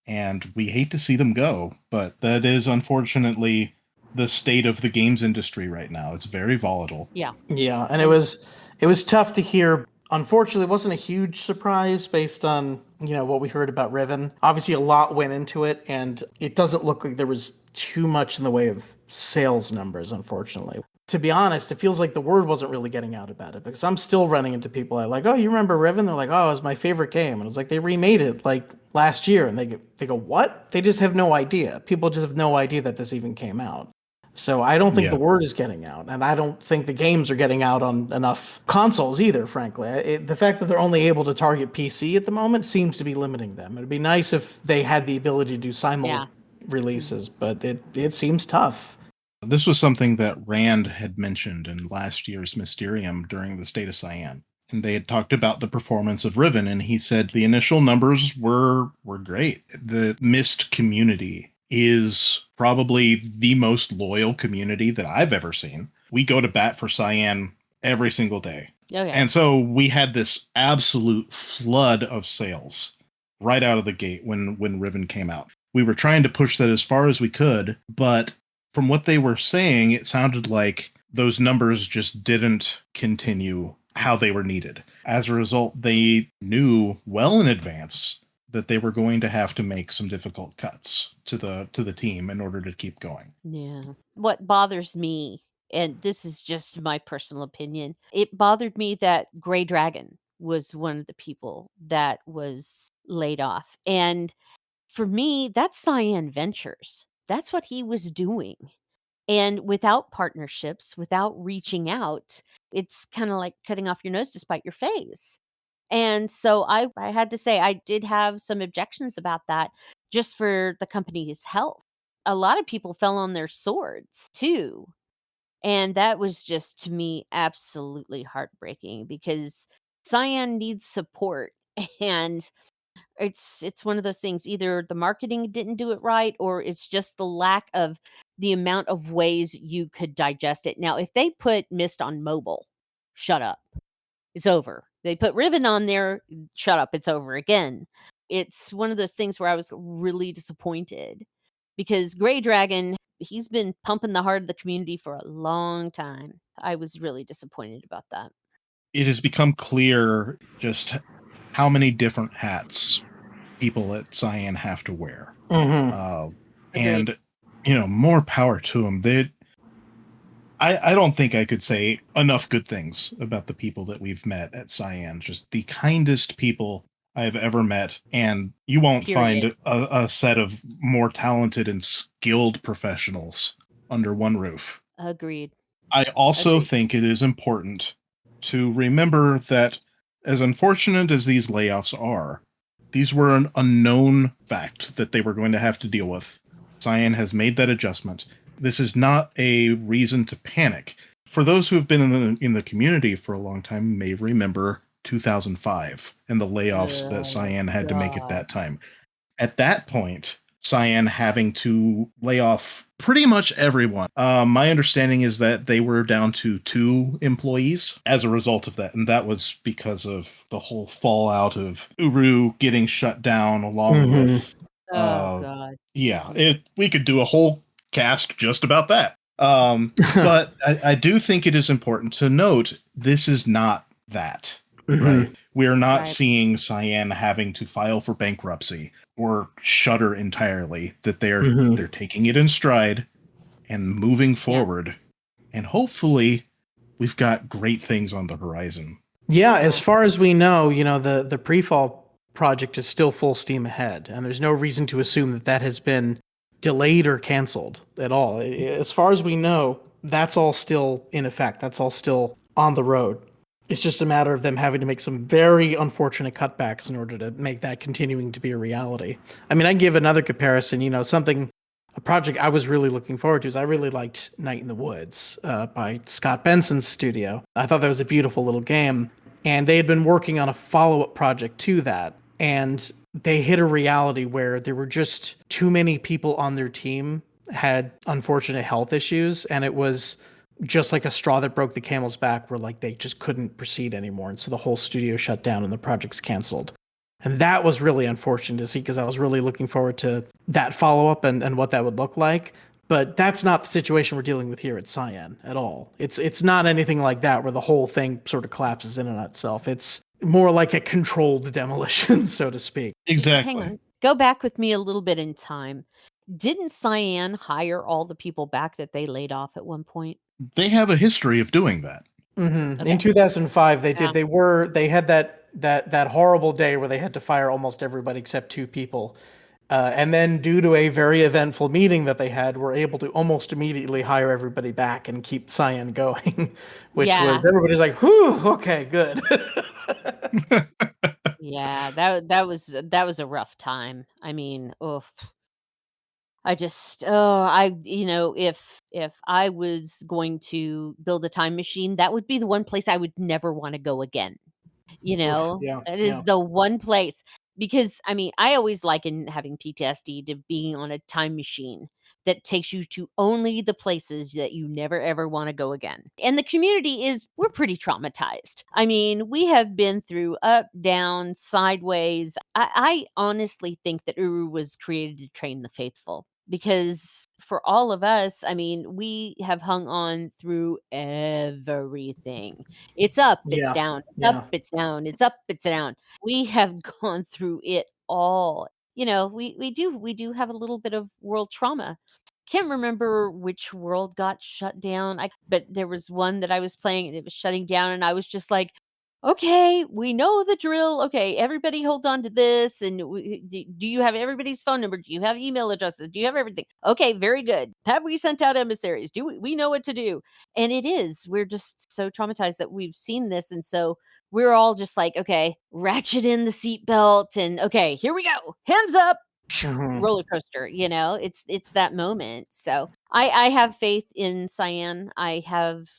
E: and we hate to see them go, but that is unfortunately the state of the games industry right now. It's very volatile.
C: Yeah.
D: Yeah, and it was tough to hear. Unfortunately, it wasn't a huge surprise based on, what we heard about Riven. Obviously, a lot went into it, and it doesn't look like there was too much in the way of sales numbers, unfortunately. To be honest, it feels like the word wasn't really getting out about it, because I'm still running into people that are like, oh, you remember Riven? They're like, oh, it was my favorite game. And I was like, they remade it like last year. And they go, what? They just have no idea. People just have no idea that this even came out. So I don't think the word is getting out, and I don't think the games are getting out on enough consoles either, frankly. The fact that they're only able to target PC at the moment seems to be limiting them. It'd be nice if they had the ability to do simul releases, but it seems tough.
E: This was something that R.A.D had mentioned in last year's Mysterium during the State of Cyan. And they had talked about the performance of Riven, and he said the initial numbers were great. The Myst community is probably the most loyal community that I've ever seen. We go to bat for Cyan every single day.
C: Okay.
E: And so we had this absolute flood of sales right out of the gate when Riven came out. We were trying to push that as far as we could, but from what they were saying, it sounded like those numbers just didn't continue how they were needed. As a result, they knew well in advance that they were going to have to make some difficult cuts to the team in order to keep going.
C: Yeah. What bothers me and this is just my personal opinion, it bothered me that Gray Dragon was one of the people that was laid off. And for me, that's Cyan Ventures. That's what he was doing. And without partnerships, without reaching out, it's kind of like cutting off your nose to spite your face. And so I had to say, I did have some objections about that just for the company's health. A lot of people fell on their swords too. And that was just to me absolutely heartbreaking because Cyan needs support. And it's one of those things, either the marketing didn't do it right or it's just the lack of the amount of ways you could digest it. Now, if they put Myst on mobile, shut up. It's over. They put Riven on there, shut up, it's over again. It's one of those things where I was really disappointed because Grey Dragon, he's been pumping the heart of the community for a long time. I was really disappointed about that.
E: It has become clear just how many different hats people at Cyan have to wear.
D: Mm-hmm.
E: And, more power to them. I don't think I could say enough good things about the people that we've met at Cyan. Just the kindest people I've ever met. And you won't
C: Period.
E: find a set of more talented and skilled professionals under one roof.
C: Agreed.
E: I also
C: Agreed.
E: think it is important to remember that, as unfortunate as these layoffs are, these were an unknown fact that they were going to have to deal with. Cyan has made that adjustment. This is not a reason to panic. For those who have been in the community for a long time may remember 2005 and the layoffs that Cyan had to make at that time. At that point, Cyan having to lay off pretty much everyone. My understanding is that they were down to 2 employees as a result of that, and that was because of the whole fallout of Uru getting shut down along with
C: Oh God.
E: we could do a whole cast just about that. But I do think it is important to note this is not that. Right. We are not
C: Right.
E: seeing Cyan having to file for bankruptcy or shutter entirely. That they're taking it in stride and moving forward. And hopefully we've got great things on the horizon.
D: Yeah, as far as we know, the pre-fall project is still full steam ahead, and there's no reason to assume that has been delayed or canceled at all. As far as we know, that's all still in effect. That's all still on the road. It's just a matter of them having to make some very unfortunate cutbacks in order to make that continuing to be a reality. I mean, I give another comparison, a project I was really looking forward to is I really liked Night in the Woods by Scott Benson's studio. I thought that was a beautiful little game. And they had been working on a follow-up project to that. And they hit a reality where there were just too many people on their team had unfortunate health issues. And it was just like a straw that broke the camel's back where like they just couldn't proceed anymore. And so the whole studio shut down and the project's canceled. And that was really unfortunate to see because I was really looking forward to that follow-up and what that would look like. But that's not the situation we're dealing with here at Cyan at all. It's not anything like that where the whole thing sort of collapses in on itself. It's more like a controlled demolition, so to speak.
E: Exactly.
C: Hang on. Go back with me a little bit in time. Didn't Cyan hire all the people back that they laid off at one point?
E: They have a history of doing that.
D: Mm-hmm.
C: Okay.
D: In 2005, they did.
C: Yeah.
D: They had that horrible day where they had to fire almost everybody except 2 people. And then due to a very eventful meeting that they had, were able to almost immediately hire everybody back and keep Cyan going, which was everybody's like, whew, okay, good.
C: Yeah, that was a rough time. I mean, oof. I just if I was going to build a time machine, that would be the one place I would never want to go again.
D: Yeah,
C: That is the one place because I mean, I always liken having PTSD to being on a time machine that takes you to only the places that you never ever want to go again. And the community we're pretty traumatized. I mean, we have been through up, down, sideways. I honestly think that Uru was created to train the faithful. Because for all of us, I mean, we have hung on through everything. It's up, it's down, it's up, it's down, it's up, it's down. We have gone through it all. We do have a little bit of world trauma. can't remember which world got shut down. But there was one that I was playing and it was shutting down, and I was just like, okay, we know the drill. Okay, everybody hold on to this. And do you have everybody's phone number? Do you have email addresses? Do you have everything? Okay, very good. Have we sent out emissaries? Do we know what to do? And it is. We're just so traumatized that we've seen this. And so we're all just like, okay, ratchet in the seatbelt and okay, here we go. Hands up.
D: Mhm.
C: Roller coaster, it's that moment. So I have faith in Cyan. I have,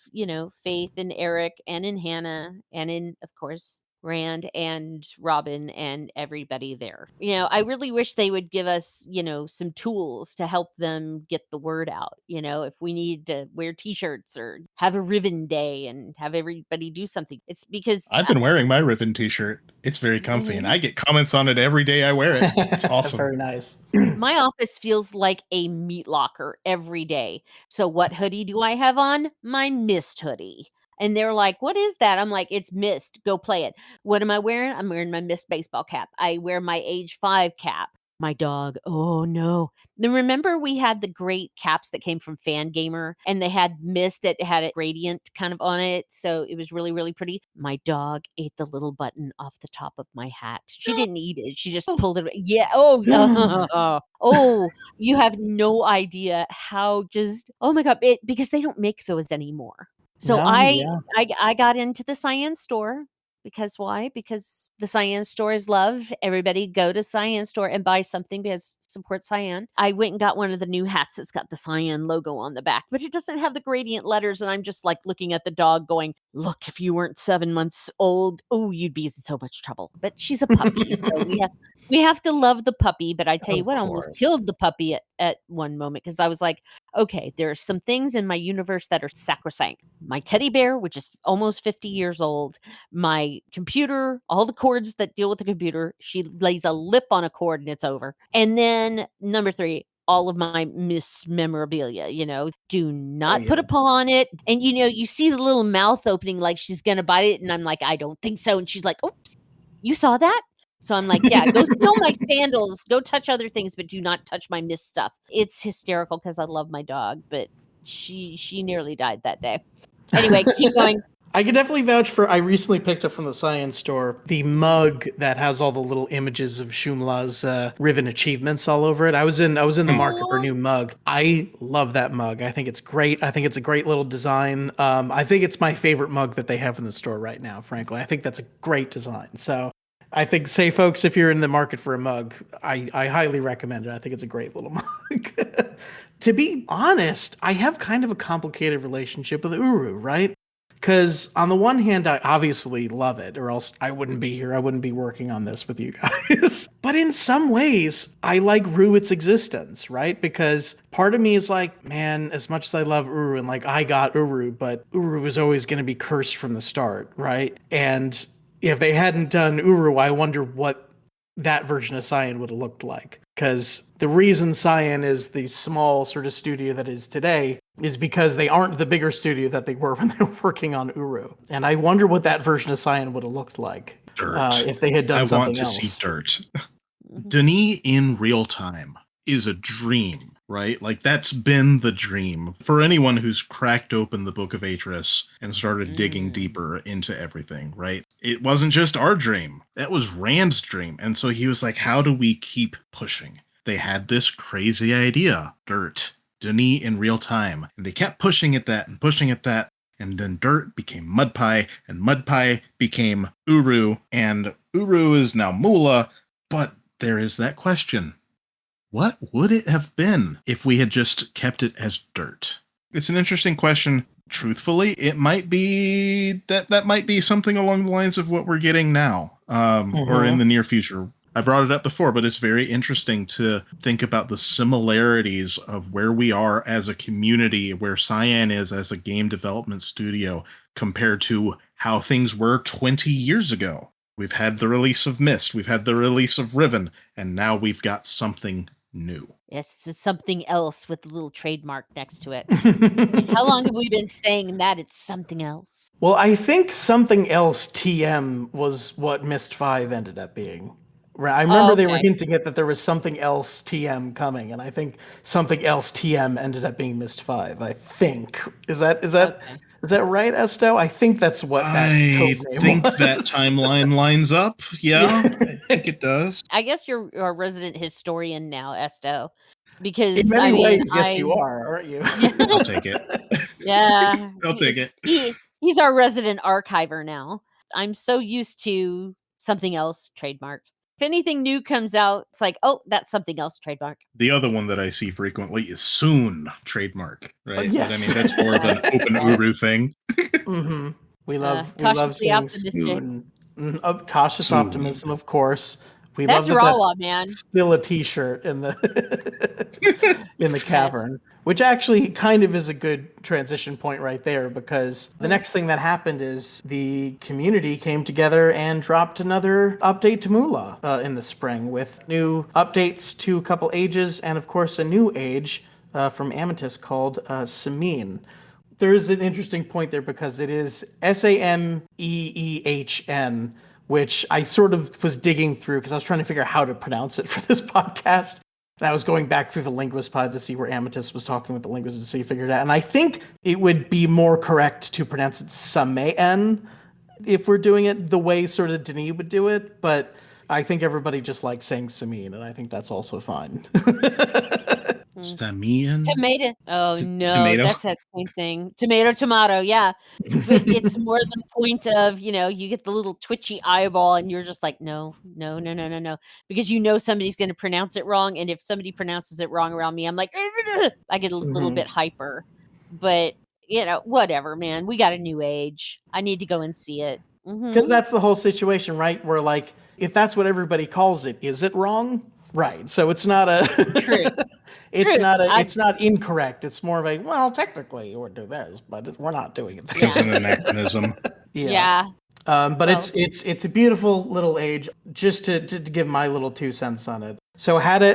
C: faith in Eric and in Hannah and in, of course, Rand and Robin and everybody there. I really wish they would give us, some tools to help them get the word out. If we need to wear t-shirts or have a Riven day and have everybody do something. It's because
E: I've been wearing my Riven t-shirt. It's very comfy, and I get comments on it every day I wear it. It's awesome.
D: Very nice.
C: my office feels like a meat locker every day. So what hoodie do I have on? My Myst hoodie. And they're like, what is that? I'm like, it's Myst. Go play it. What am I wearing? I'm wearing my Myst baseball cap. I wear my age 5 cap. My dog. Oh no. Then remember we had the great caps that came from Fangamer and they had Myst that had a gradient kind of on it. So it was really, really pretty. My dog ate the little button off the top of my hat. She didn't eat it. She just pulled it. Yeah. Oh, oh, you have no idea how just, oh my God, because they don't make those anymore. So
D: No, yeah.
C: I got into the Cyan store. Because why? Because the Cyan store is love. Everybody go to Cyan store and buy something because support Cyan. I went and got one of the new hats that's got the Cyan logo on the back, but it doesn't have the gradient letters. And I'm just like looking at the dog going, look, if you weren't 7 months old, oh, you'd be in so much trouble. But she's a puppy. So we have to love the puppy. But I tell you
D: Of
C: what, I almost
D: course.
C: killed the puppy at one moment because I was like, okay, there are some things in my universe that are sacrosanct. My teddy bear, which is almost 50 years old, my computer, all the cords that deal with the computer, she lays a lip on a cord and it's over. And then number 3, all of my Myst memorabilia, do not put
D: yeah.
C: a paw on it. And you see the little mouth opening like she's gonna bite it, and I'm like, I don't think so. And she's like, oops, you saw that? So I'm like, yeah, go steal my sandals, go touch other things, but do not touch my Myst stuff. It's hysterical because I love my dog, but she nearly died that day. Anyway, keep going.
D: I could definitely vouch for. I recently picked up from the science store the mug that has all the little images of Shumla's Riven achievements all over it. I was in the market for a new mug. I love that mug. I think it's great. I think it's a great little design. I think it's my favorite mug that they have in the store right now. Frankly, I think that's a great design. So I think, say, folks, if you're in the market for a mug, I highly recommend it. I think it's a great little mug. To be honest, I have kind of a complicated relationship with Uru, right? Because on the one hand, I obviously love it, or else I wouldn't be here. I wouldn't be working on this with you guys. But in some ways, I like rue its existence, right? Because part of me is like, man, as much as I love Uru, and like I got Uru, but Uru was always going to be cursed from the start, right? And if they hadn't done Uru, I wonder what that version of Cyan would have looked like. Because the reason Cyan is the small sort of studio that is today is because they aren't the bigger studio that they were when they were working on Uru. And I wonder what that version of Cyan would have looked like if they had done something else.
E: I want to see Dirt. Denis in real time is a dream, right? Like, that's been the dream for anyone who's cracked open the Book of Atris and started digging deeper into everything, right? It wasn't just our dream. That was Rand's dream. And so he was like, how do we keep pushing? They had this crazy idea, Dirt, Denis in real time. And they kept pushing at that and pushing at that. And then Dirt became Mud Pie, and Mud Pie became Uru, and Uru is now Mula. But there is that question. What would it have been if we had just kept it as Dirt? It's an interesting question. Truthfully, it might be that might be something along the lines of what we're getting now, or in the near future. I brought it up before, but it's very interesting to think about the similarities of where we are as a community, where Cyan is as a game development studio, compared to how things were 20 years ago. We've had the release of Myst, we've had the release of Riven, and now we've got something new.
C: Yes, it's something else with the little trademark next to it. How long have we been saying that it's something else?
D: Well, I think something else TM was what Myst 5 ended up being. Right. I remember they were
C: Okay.
D: hinting at that there was something else TM coming, and I think something else TM ended up being Myst 5. I think
C: Okay.
D: is that right, Esto? I think that's what that
E: I
D: code name
E: think that
D: was.
E: timeline lines up. Yeah,
D: Yeah.
E: I think it does.
C: I guess you're a resident historian now, Esto,
D: In
C: because I
D: many
C: mean,
D: ways, yes, you are, aren't you?
C: yeah,
E: I'll take it.
C: yeah,
E: I'll take it.
C: he's our resident archiver now. I'm so used to something else trademark. If anything new comes out, it's like, oh, that's something else trademark.
E: The other one that I see frequently is soon trademark, right? But I
D: Yes.
E: mean, that's more of an open Uru thing.
D: hmm We love
C: Cautiously
D: seeing
C: optimistic.
D: soon. Cautious
E: Soon.
D: optimism, of course. We love
C: That's
D: that that's
C: Rawa, man.
D: still a T-shirt in the in the
C: Yes.
D: cavern, which actually kind of is a good transition point right there, because the next thing that happened is the community came together and dropped another update to Moolah in the spring, with new updates to a couple ages, and of course a new age from Amethyst called Sameen. There's an interesting point there because it is Sameehn, which I sort of was digging through because I was trying to figure out how to pronounce it for this podcast. And I was going back through the linguist pod to see where Amethyst was talking with the linguist to see if he figured it out. And I think it would be more correct to pronounce it Sameen if we're doing it the way sort of Denis would do it. But I think everybody just likes saying Sameen, and I think that's also fine.
E: Samian?
C: Tomato. Oh no,
E: Tomato?
C: that's that same thing. Tomato. Yeah, but it's more the point of you get the little twitchy eyeball, and you're just like no, because somebody's going to pronounce it wrong, and if somebody pronounces it wrong around me, I'm like I get a little bit hyper. But whatever, man. We got a new age. I need to go and see it.
D: Because that's the whole situation, right? Where, like, if that's what everybody calls it, is it wrong? Right. So it's not a
C: True.
D: it's not incorrect. It's more of a, well, technically you would do this, but we're not doing it.
E: It was an anachronism.
C: Yeah.
D: But
C: Well-
D: it's a beautiful little age. Just to give my little 2 cents on it. So had a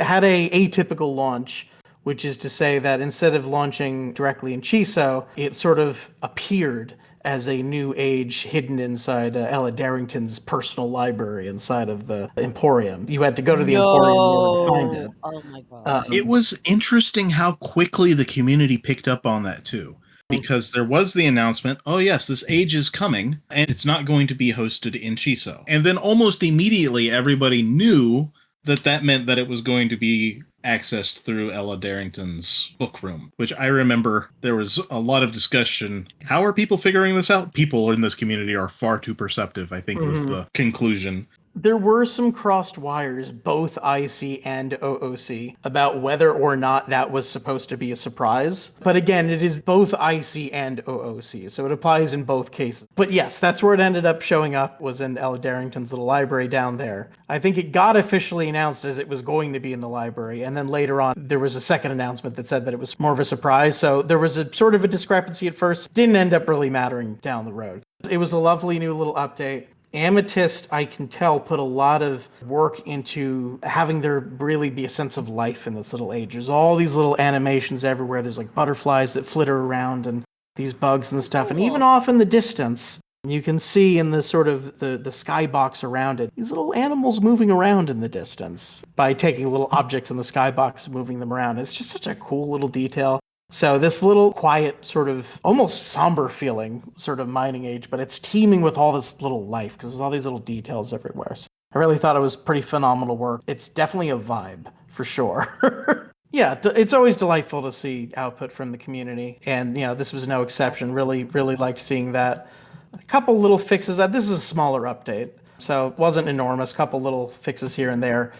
D: atypical launch, which is to say that instead of launching directly in Chiso, it sort of appeared as a new age hidden inside Ella Darrington's personal library inside of the Emporium. You had to go to the Emporium in order to find it.
C: Oh my god.
E: It was interesting how quickly the community picked up on that too. Because there was the announcement, oh yes, this age is coming, and it's not going to be hosted in Chiso. And then almost immediately everybody knew that meant that it was going to be accessed through Ella Darrington's book room, which I remember there was a lot of discussion. How are people figuring this out? People in this community are far too perceptive, I think was the conclusion.
D: There were some crossed wires, both IC and OOC, about whether or not that was supposed to be a surprise. But again, it is both IC and OOC, so it applies in both cases. But yes, that's where it ended up showing up, was in Ella Darrington's little library down there. I think it got officially announced as it was going to be in the library, and then later on, there was a second announcement that said that it was more of a surprise. So there was a sort of a discrepancy at first. Didn't end up really mattering down the road. It was a lovely new little update. Amethyst, I can tell, put a lot of work into having there really be a sense of life in this little age. There's all these little animations everywhere. There's like butterflies that flitter around and these bugs and stuff. And even off in the distance, you can see in the sort of the skybox around it, these little animals moving around in the distance by taking little objects in the skybox and moving them around. It's just such a cool little detail. So this little quiet, sort of almost somber feeling sort of mining age, but it's teeming with all this little life because there's all these little details everywhere. So I really thought it was pretty phenomenal work. It's definitely a vibe for sure. Yeah, it's always delightful to see output from the community. And, this was no exception. Really, really liked seeing that. A couple little fixes. This is a smaller update, so it wasn't enormous. Couple little fixes here and there.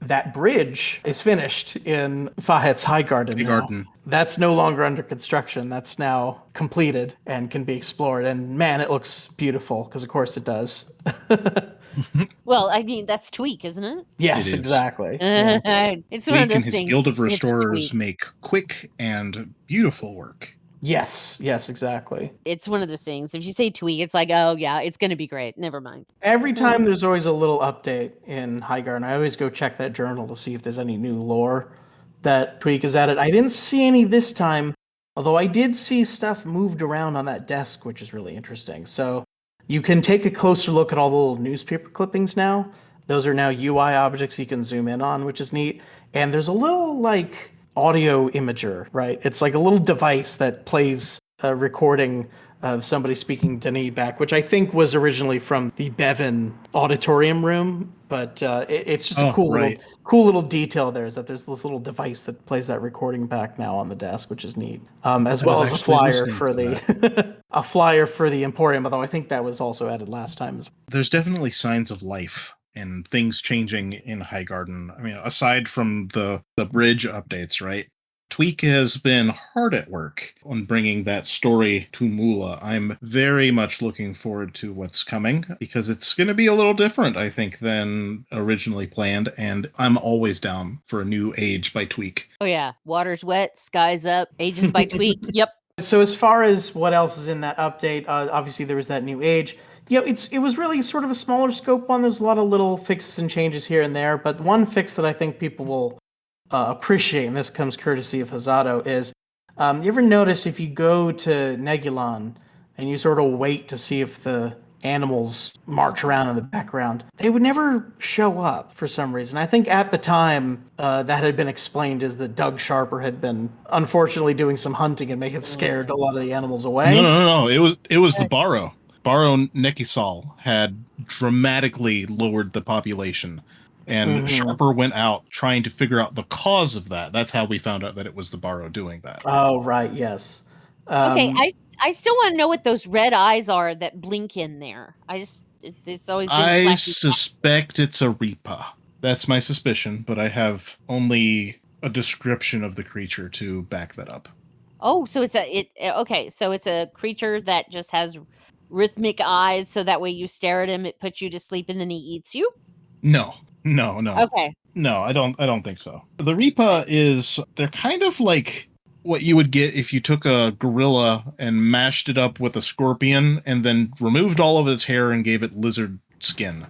D: That bridge is finished in Fahet's High Garden now. That's no longer under construction. That's now completed and can be explored. And man, it looks beautiful, because of course it does.
C: Well, I mean, that's Tweak, isn't it?
D: Yes, exactly. Yeah.
C: It's one of
E: Tweak and
C: those
E: his
C: things.
E: Guild of
C: It's
E: Restorers
C: Tweak.
E: make quick and beautiful work.
D: Yes, exactly.
C: It's one of those things. If you say Tweak, it's like, oh yeah, it's going to be great. Never mind.
D: Every time there's always a little update in High Garden, I always go check that journal to see if there's any new lore that Tweak has added. I didn't see any this time, although I did see stuff moved around on that desk, which is really interesting. So you can take a closer look at all the little newspaper clippings now. Those are now UI objects you can zoom in on, which is neat. And there's a little like audio imager, right? It's like a little device that plays a recording of somebody speaking Denis back, which I think was originally from the Bevan auditorium room. But it's just a cool little detail there, is that there's this little device that plays that recording back now on the desk, which is neat. As well as a flyer for the a flyer for the Emporium, although I think that was also added last time.
E: There's definitely signs of life and things changing in Highgarden. I mean, aside from the bridge updates, right? Tweak has been hard at work on bringing that story to Mula. I'm very much looking forward to what's coming, because it's going to be a little different, I think, than originally planned, and I'm always down for a new age by Tweak.
C: Oh yeah, water's wet, sky's up, ages by Tweak. Yep.
D: So as far as what else is in that update, obviously there was that new age. It was really sort of a smaller scope one. There's a lot of little fixes and changes here and there, but one fix that I think people will appreciate, and this comes courtesy of Hazato, is you ever notice if you go to Negulon and you sort of wait to see if the animals march around in the background, they would never show up for some reason. I think at the time that had been explained as that Doug Sharper had been unfortunately doing some hunting and may have scared a lot of the animals away.
E: No. It was the Barrow. Barrow Nekisal had dramatically lowered the population. And Sharper went out trying to figure out the cause of that. That's how we found out that it was the Barrow doing that.
D: Oh, right, yes.
C: Okay, I still want to know what those red eyes are that blink in there. It's always been
E: I suspect it's a Reaper. That's my suspicion, but I have only a description of the creature to back that up.
C: Oh, so it's a creature that just has rhythmic eyes, so that way you stare at him, it puts you to sleep, and then he eats you?
E: No.
C: Okay.
E: No, I don't think so. The Reaper they're kind of like what you would get if you took a gorilla and mashed it up with a scorpion and then removed all of its hair and gave it lizard skin.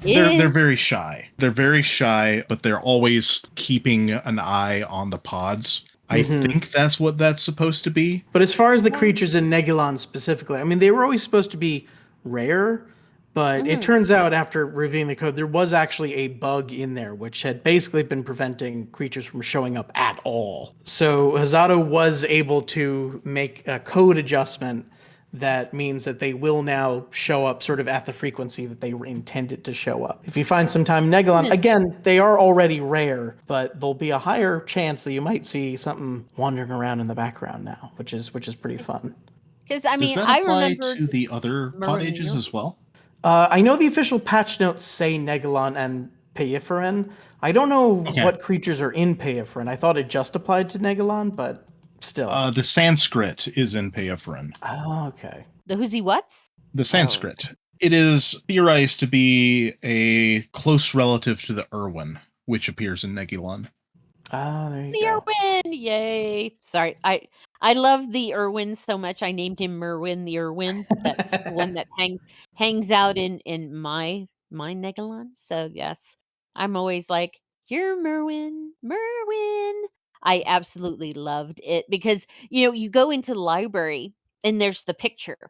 E: They're very shy. They're very shy, but they're always keeping an eye on the pods. I think that's what that's supposed to be.
D: But as far as the creatures in Negulon specifically, I mean, they were always supposed to be rare, but it turns out after reviewing the code, there was actually a bug in there, which had basically been preventing creatures from showing up at all. So Hazato was able to make a code adjustment that means that they will now show up sort of at the frequency that they were intended to show up. If you find some time Negulon, again, they are already rare, but there'll be a higher chance that you might see something wandering around in the background now, which is pretty fun.
C: Because I mean,
E: does that apply to the other pod ages as well?
D: I know the official patch notes say Negulon and Peiferen. I don't know what creatures are in Peiferen. I thought it just applied to Negulon, but still.
E: The Sanskrit is in Peiferen.
D: Oh, okay.
C: The who's-he what's?
E: The Sanskrit. It is theorized to be a close relative to the Irwin, which appears in Negulon.
D: Ah, there you
C: the
D: go.
C: Irwin, yay! Sorry, I love the Irwin so much. I named him Merwin the Irwin. That's the one that hangs out in my Negulon. So yes, I'm always like, you're Merwin. I absolutely loved it because you go into the library and there's the picture.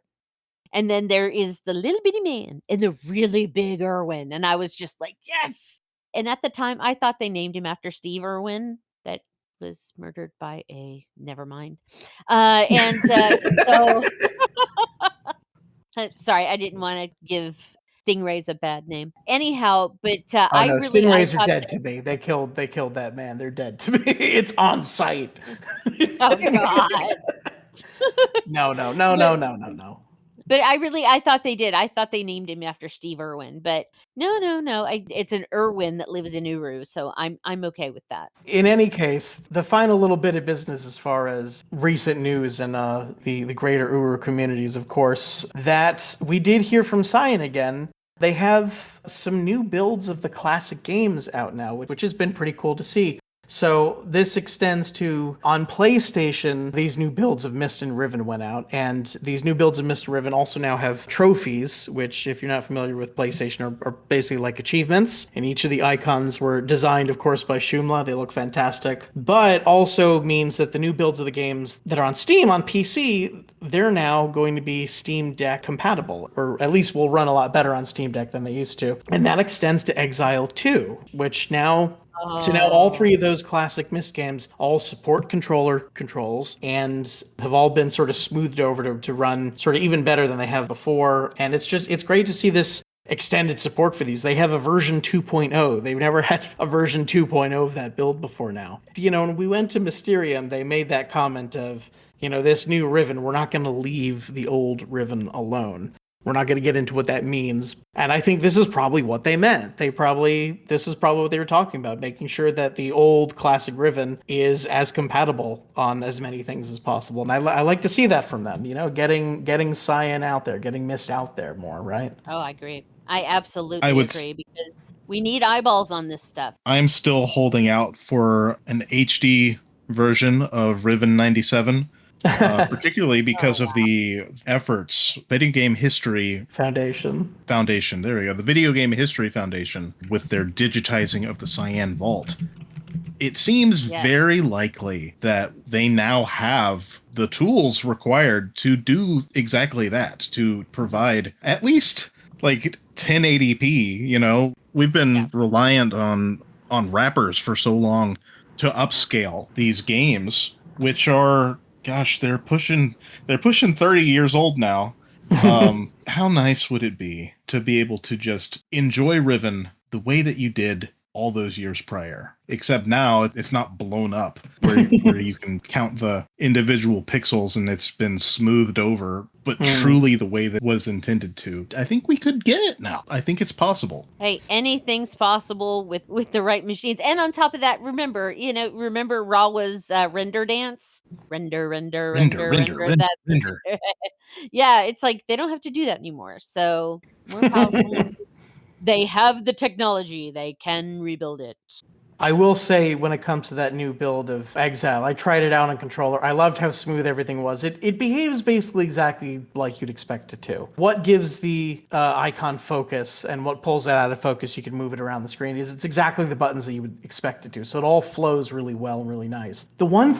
C: And then there is the little bitty man and the really big Irwin. And I was just like, yes. And at the time, I thought they named him after Steve Irwin, that was murdered by never mind. So, sorry, I didn't want to give stingrays a bad name. Anyhow, but
D: stingrays are dead to me. They killed that man. They're dead to me. It's on site.
C: Oh God.
D: No.
C: But I thought they did. I thought they named him after Steve Irwin, but no. It's an Irwin that lives in Uru, so I'm okay with that.
D: In any case, the final little bit of business as far as recent news and the greater Uru communities, of course, that we did hear from Cyan again. They have some new builds of the classic games out now, which has been pretty cool to see. So this extends to, on PlayStation, these new builds of Myst and Riven went out, and these new builds of Myst and Riven also now have trophies, which, if you're not familiar with PlayStation, are basically like achievements. And each of the icons were designed, of course, by Shumla. They look fantastic. But also means that the new builds of the games that are on Steam on PC, they're now going to be Steam Deck compatible, or at least will run a lot better on Steam Deck than they used to. And that extends to Exile 2, which now... So now all three of those classic Myst games all support controller controls and have all been sort of smoothed over to run sort of even better than they have before. And it's great to see this extended support for these. They have a version 2.0. They've never had a version 2.0 of that build before now. When we went to Mysterium, they made that comment of, this new Riven, we're not going to leave the old Riven alone. We're not going to get into what that means. And I think this is probably what they meant. This is probably what they were talking about, making sure that the old classic Riven is as compatible on as many things as possible. And I like to see that from them, getting Cyan out there, getting Myst out there more, right?
C: Oh, I agree. I absolutely agree, because we need eyeballs on this stuff.
E: I'm still holding out for an HD version of Riven 97. Particularly because of the efforts, Video Game History
D: Foundation.
E: There we go. The Video Game History Foundation, with their digitizing of the Cyan Vault. It seems very likely that they now have the tools required to do exactly that, to provide at least like 1080p. We've been reliant on wrappers for so long to upscale these games, which are... Gosh, they're pushing 30 years old now. How nice would it be to be able to just enjoy Riven the way that you did all those years prior? Except now it's not blown up where you can count the individual pixels and it's been smoothed over, but truly the way that was intended to. I think we could get it now. I think it's possible.
C: Hey, anything's possible with the right machines. And on top of that, remember Rawa's render dance? Render. Yeah, it's like they don't have to do that anymore. So more powerful. They have the technology. They can rebuild it.
D: I will say, when it comes to that new build of Exile, I tried it out on controller. I loved how smooth everything was. It behaves basically exactly like you'd expect it to. What gives the icon focus and what pulls it out of focus, you can move it around the screen, is it's exactly the buttons that you would expect it to. So it all flows really well and really nice. The one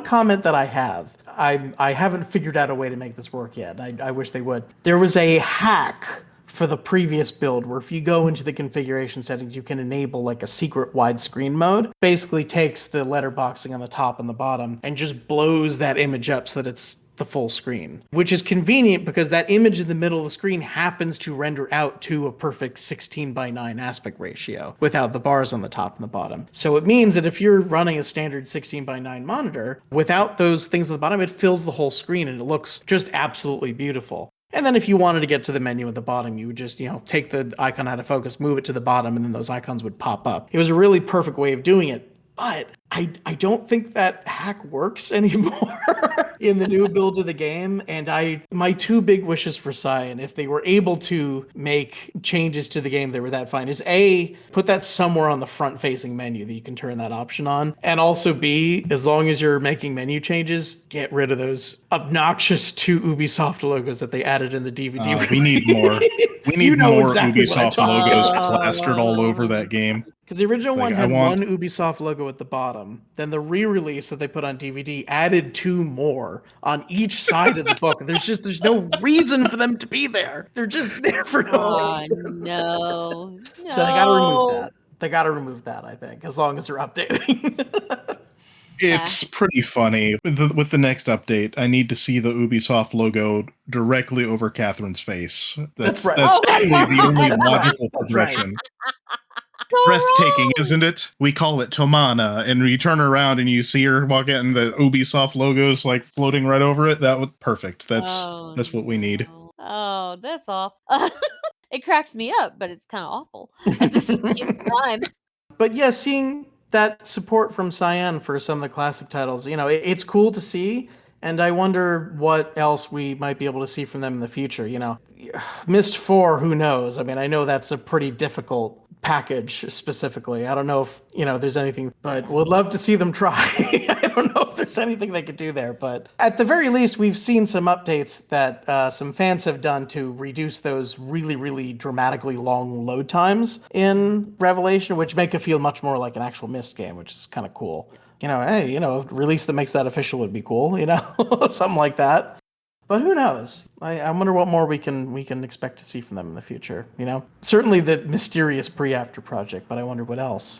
D: comment that I have, I haven't figured out a way to make this work yet. I wish they would. There was a hack for the previous build where if you go into the configuration settings, you can enable like a secret widescreen mode. Basically takes the letterboxing on the top and the bottom and just blows that image up so that it's the full screen, which is convenient because that image in the middle of the screen happens to render out to a perfect 16:9 aspect ratio without the bars on the top and the bottom. So it means that if you're running a standard 16:9 monitor without those things at the bottom, it fills the whole screen and it looks just absolutely beautiful. And then if you wanted to get to the menu at the bottom, you would just, take the icon out of focus, move it to the bottom, and then those icons would pop up. It was a really perfect way of doing it. But I don't think that hack works anymore in the new build of the game. And my two big wishes for Cyan, if they were able to make changes to the game that were that fine, is A, put that somewhere on the front-facing menu that you can turn that option on. And also B, as long as you're making menu changes, get rid of those obnoxious 2 Ubisoft logos that they added in the DVD.
E: We need more. We need more exactly Ubisoft logos plastered all over that game.
D: Because the original one had one Ubisoft logo at the bottom. Then the re-release that they put on DVD added 2 more on each side of the book. There's no reason for them to be there. They're just there for no reason.
C: No.
D: So they gotta remove that. They gotta remove that, I think, as long as they're updating.
E: It's pretty funny. With the next update, I need to see the Ubisoft logo directly over Catherine's face. That's
D: right.
E: That's totally the only logical progression. Breathtaking, isn't it? We call it Tomana, and you turn around and you see her walk out and the Ubisoft logos like floating right over it. That was perfect. That's what we need.
C: Oh, that's awful. It cracks me up, but it's kind of awful at the same time.
D: But yeah, seeing that support from Cyan for some of the classic titles, it's cool to see. And I wonder what else we might be able to see from them in the future. Myst 4, who knows? I mean, I know that's a pretty difficult package specifically. I don't know if, there's anything, but would love to see them try. I don't know if there's anything they could do there, but at the very least, we've seen some updates that some fans have done to reduce those really, really dramatically long load times in Revelation, which make it feel much more like an actual Myst game, which is kind of cool. Hey, release that makes that official would be cool, something like that. But who knows? I wonder what more we can expect to see from them in the future. Certainly the mysterious pre-after project, but I wonder what else.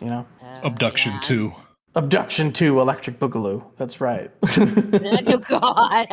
E: Abduction 2.
D: Abduction 2, Electric Boogaloo. That's right.
C: Oh God.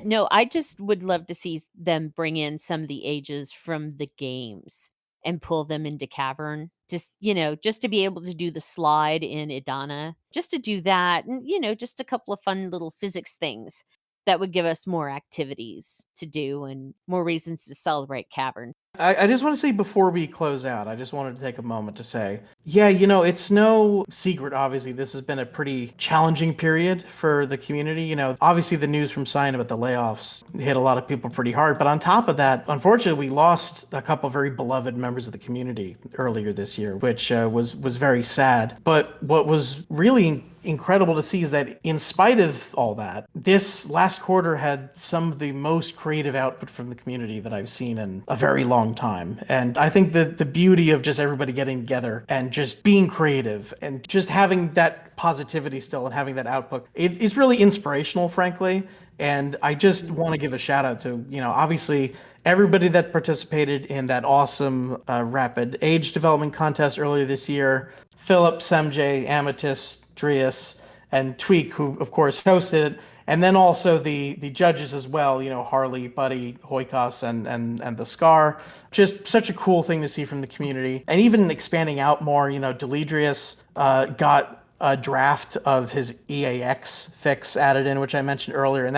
C: No, I just would love to see them bring in some of the ages from the games and pull them into Cavern. Just to be able to do the slide in Idana, just to do that, and just a couple of fun little physics things that would give us more activities to do and more reasons to celebrate Cavern.
D: I just want to say before we close out, I just wanted to take a moment to say, yeah, it's no secret, obviously, this has been a pretty challenging period for the community. Obviously the news from Cyan about the layoffs hit a lot of people pretty hard. But on top of that, unfortunately, we lost a couple very beloved members of the community earlier this year, which was very sad. But what was really incredible to see is that in spite of all that, this last quarter had some of the most creative output from the community that I've seen in a very long time. And I think that the beauty of just everybody getting together and just being creative and just having that positivity still and having that output, it's really inspirational, frankly. And I just want to give a shout out to, obviously everybody that participated in that awesome rapid age development contest earlier this year. Philip, Semj, Amethyst, Drius, and Tweak, who of course hosted it, and then also the judges as well, Harley, Buddy, Hoikos, and the Scar. Just such a cool thing to see from the community. And even expanding out more, Deledrius got a draft of his EAX fix added in, which I mentioned earlier, and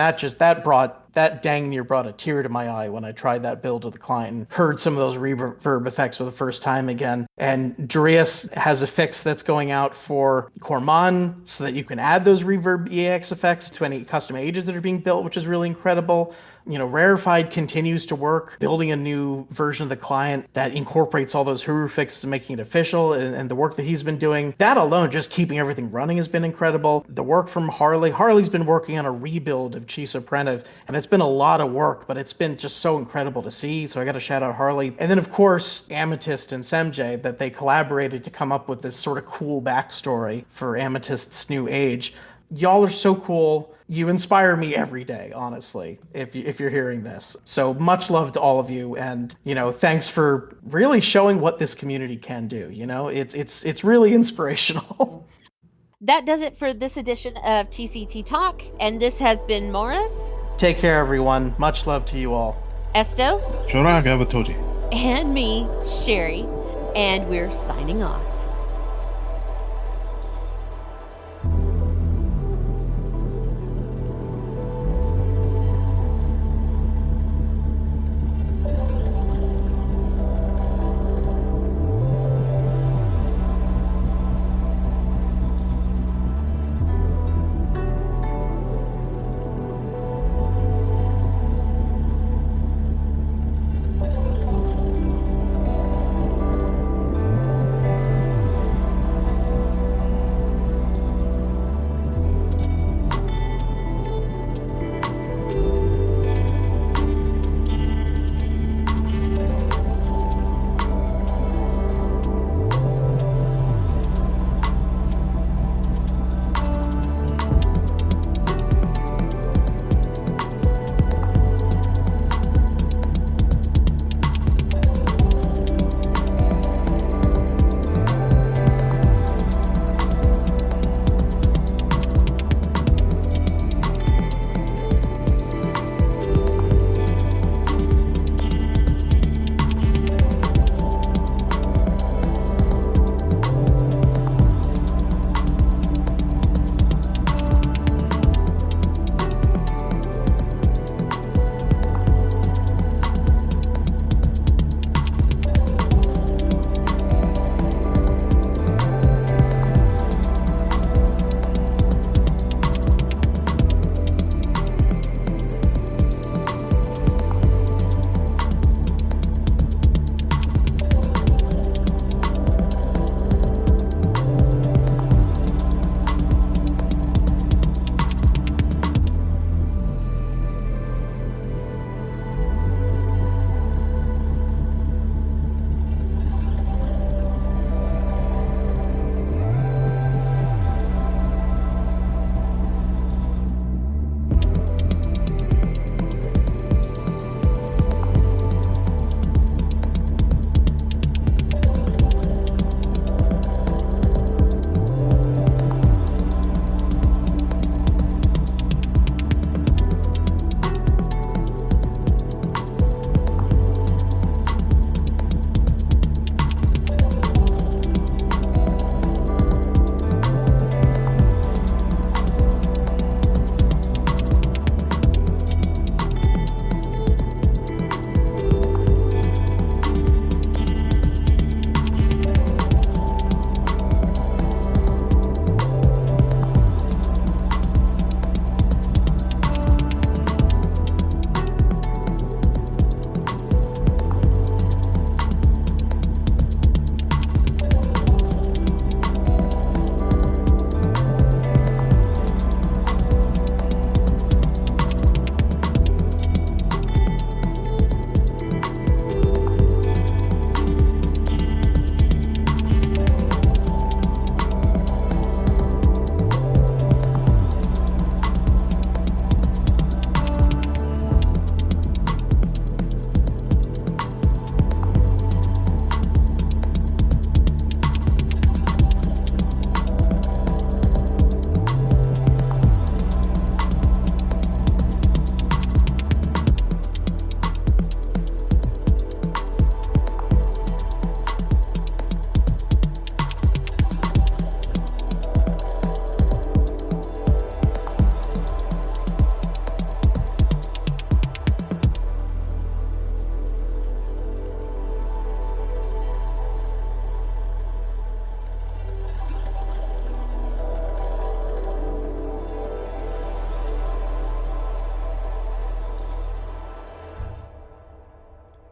D: that dang near brought a tear to my eye when I tried that build with the client and heard some of those reverb effects for the first time again. And Drius has a fix that's going out for Corman so that you can add those reverb EAX effects to any custom ages that are being built, which is really incredible. Rarefied continues to work, building a new version of the client that incorporates all those Huru fixes and making it official, and the work that he's been doing. That alone, just keeping everything running, has been incredible. The work from Harley. Harley's been working on a rebuild of Chiso Prenev, and it's been a lot of work, but it's been just so incredible to see. So I got to shout out Harley. And then, of course, Amethyst and Semj, that they collaborated to come up with this sort of cool backstory for Amethyst's new age. Y'all are so cool. You inspire me every day, honestly, if you're hearing this. So much love to all of you. And, thanks for really showing what this community can do. It's really inspirational.
C: That does it for this edition of TCT Talk. And this has been Maurus.
D: Take care, everyone. Much love to you all.
C: Esto.
E: Chorag Avatoji.
C: And me, Sh'aeri. And we're signing off.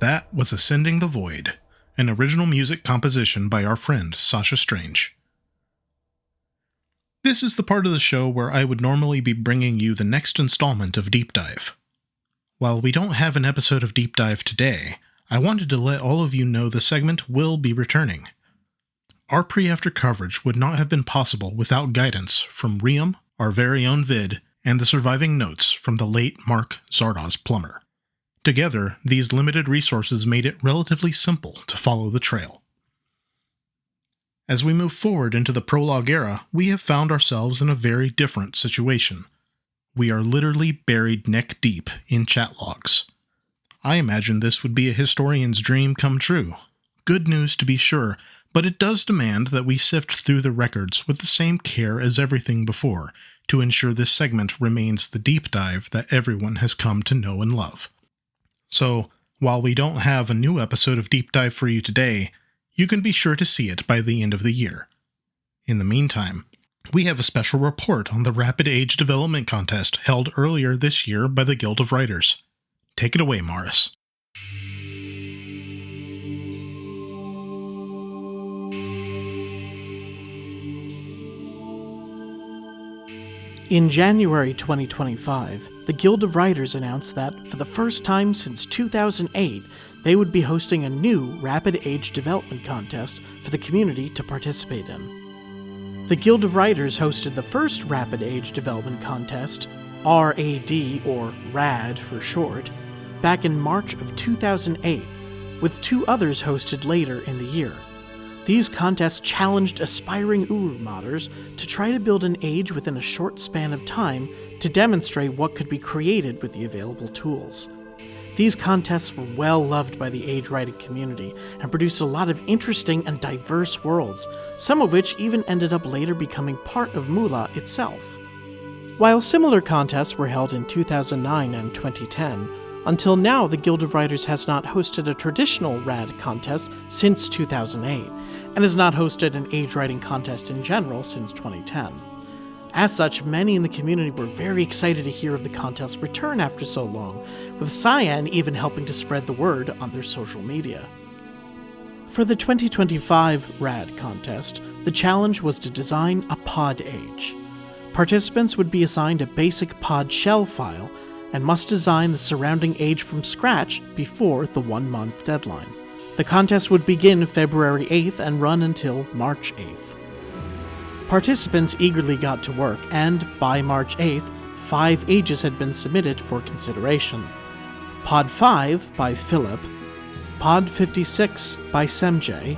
A: That was Ascending the Void, an original music composition by our friend Sasha Strange. This is the part of the show where I would normally be bringing you the next installment of Deep Dive. While we don't have an episode of Deep Dive today, I wanted to let all of you know the segment will be returning. Our pre-after coverage would not have been possible without guidance from Rime, our very own vid, and the surviving notes from the late Mark Zardoz Plummer. Together, these limited resources made it relatively simple to follow the trail. As we move forward into the prologue era, we have found ourselves in a very different situation. We are literally buried neck deep in chat logs. I imagine this would be a historian's dream come true. Good news to be sure, but it does demand that we sift through the records with the same care as everything before to ensure this segment remains the deep dive that everyone has come to know and love. So, while we don't have a new episode of Deep Dive for you today, you can be sure to see it by the end of the year. In the meantime, we have a special report on the Rapid Age Development Contest held earlier this year by the Guild of Writers. Take it away, Maurus.
D: In January 2025, the Guild of Writers announced that, for the first time since 2008, they would be hosting a new Rapid Age Development Contest for the community to participate in. The Guild of Writers hosted the first Rapid Age Development Contest, R.A.D, or R.A.D for short, back in March of 2008, with two others hosted later in the year. These contests challenged aspiring Uru modders to try to build an age within a short span of time to demonstrate what could be created with the available tools. These contests were well loved by the age writing community and produced a lot of interesting and diverse worlds, some of which even ended up later becoming part of Mula itself. While similar contests were held in 2009 and 2010, until now the Guild of Writers has not hosted a traditional RAD contest since 2008, and has not hosted an age writing contest in general since 2010. As such, many in the community were very excited to hear of the contest's return after so long, with Cyan even helping to spread the word on their social media. For the 2025 RAD contest, the challenge was to design a pod age. Participants would be assigned a basic pod shell file and must design the surrounding age from scratch before the 1-month deadline. The contest would begin February 8th and run until March 8th. Participants eagerly got to work, and by March 8th, 5 ages had been submitted for consideration. Pod 5 by Philip, Pod 56 by Semjay,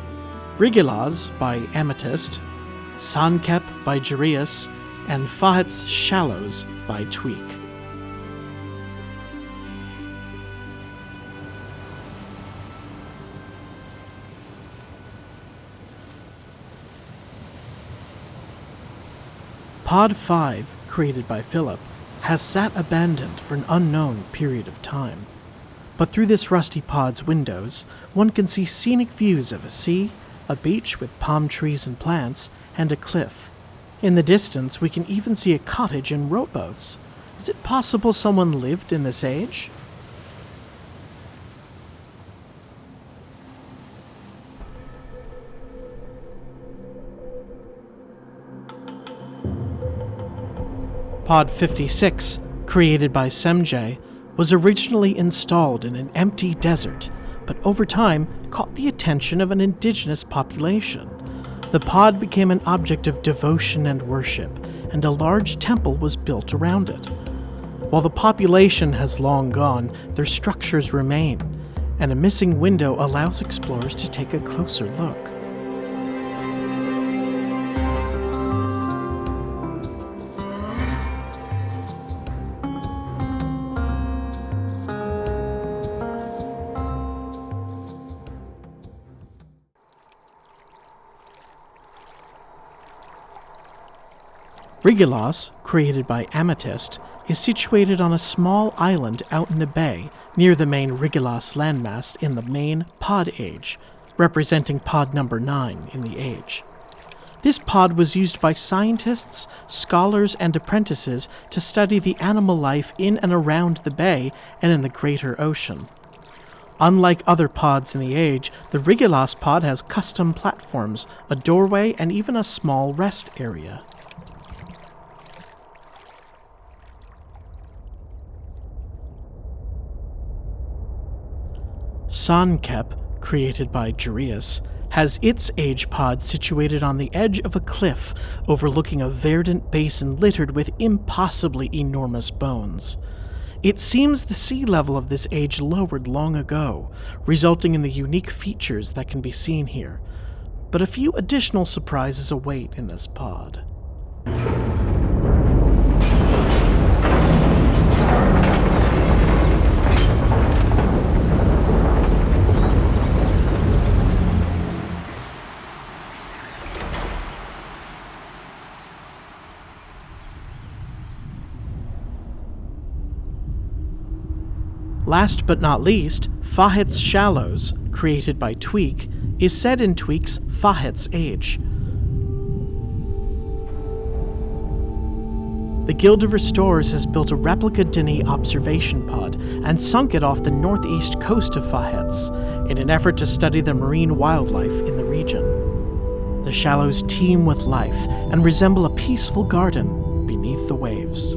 D: Rigilaz by Amethyst, Sankep by Jarius, and Fahet's Shallows by Tweak. Pod 5, created by Philip, has sat abandoned for an unknown period of time. But through this rusty pod's windows, one can see scenic views of a sea, a beach with palm trees and plants, and a cliff. In the distance, we can even see a cottage and rowboats. Is it possible someone lived in this age? Pod 56, created by Semjay, was originally installed in an empty desert, but over time caught the attention of an indigenous population. The pod became an object of devotion and worship, and a large temple was built around it. While the population has long gone, their structures remain, and a missing window allows explorers to take a closer look. Rigilaz, created by Amethyst, is situated on a small island out in a bay near the main Rigilaz landmass in the main pod age, representing pod number 9 in the age. This pod was used by scientists, scholars, and apprentices to study the animal life in and around the bay and in the greater ocean. Unlike other pods in the Age, the Rigolas pod has custom platforms, a doorway, and even a small rest area. Sonkep, created by Jarius, has its Age pod situated on the edge of a cliff overlooking a verdant basin littered with impossibly enormous bones. It seems the sea level of this age lowered long ago, resulting in the unique features that can be seen here. But a few additional surprises await in this pod. Last but not least, Fahet's Shallows, created by Tweak, is set in Tweak's Fahet's Age. The Guild of Restorers has built a replica Dini observation pod and sunk it off the northeast coast of Fahet's in an effort to study the marine wildlife in the region. The shallows teem with life and resemble a peaceful garden beneath the waves.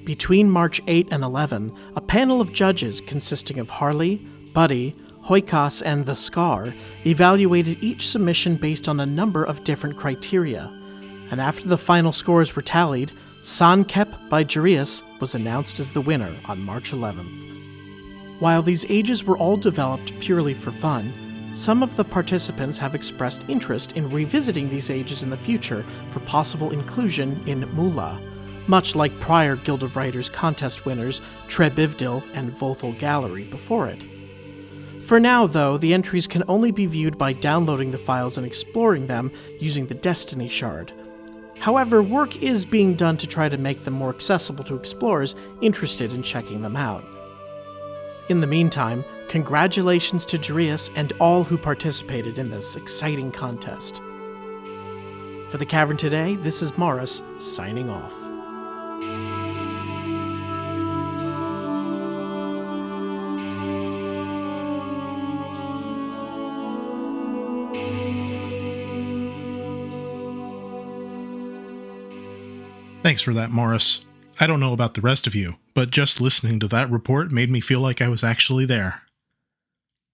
D: Between March 8 and 11, a panel of judges consisting of Harley, Buddy, Hoikas, and the Scar evaluated each submission based on a number of different criteria, and after the final scores were tallied, Sonkep by Jarius was announced as the winner on March 11th. While these ages were all developed purely for fun, some of the participants have expressed interest in revisiting these ages in the future for possible inclusion in Mula, much like prior Guild of Writers contest winners Trebivdil and Vothel Gallery before it. For now, though, the entries can only be viewed by downloading the files and exploring them using the Destiny Shard. However, work is being done to try to make them more accessible to explorers interested in checking them out. In the meantime, congratulations to Jarius and all who participated in this exciting contest. For the Cavern today, this is Maurus, signing off.
A: Thanks for that, Maurus. I don't know about the rest of you, but just listening to that report made me feel like I was actually there.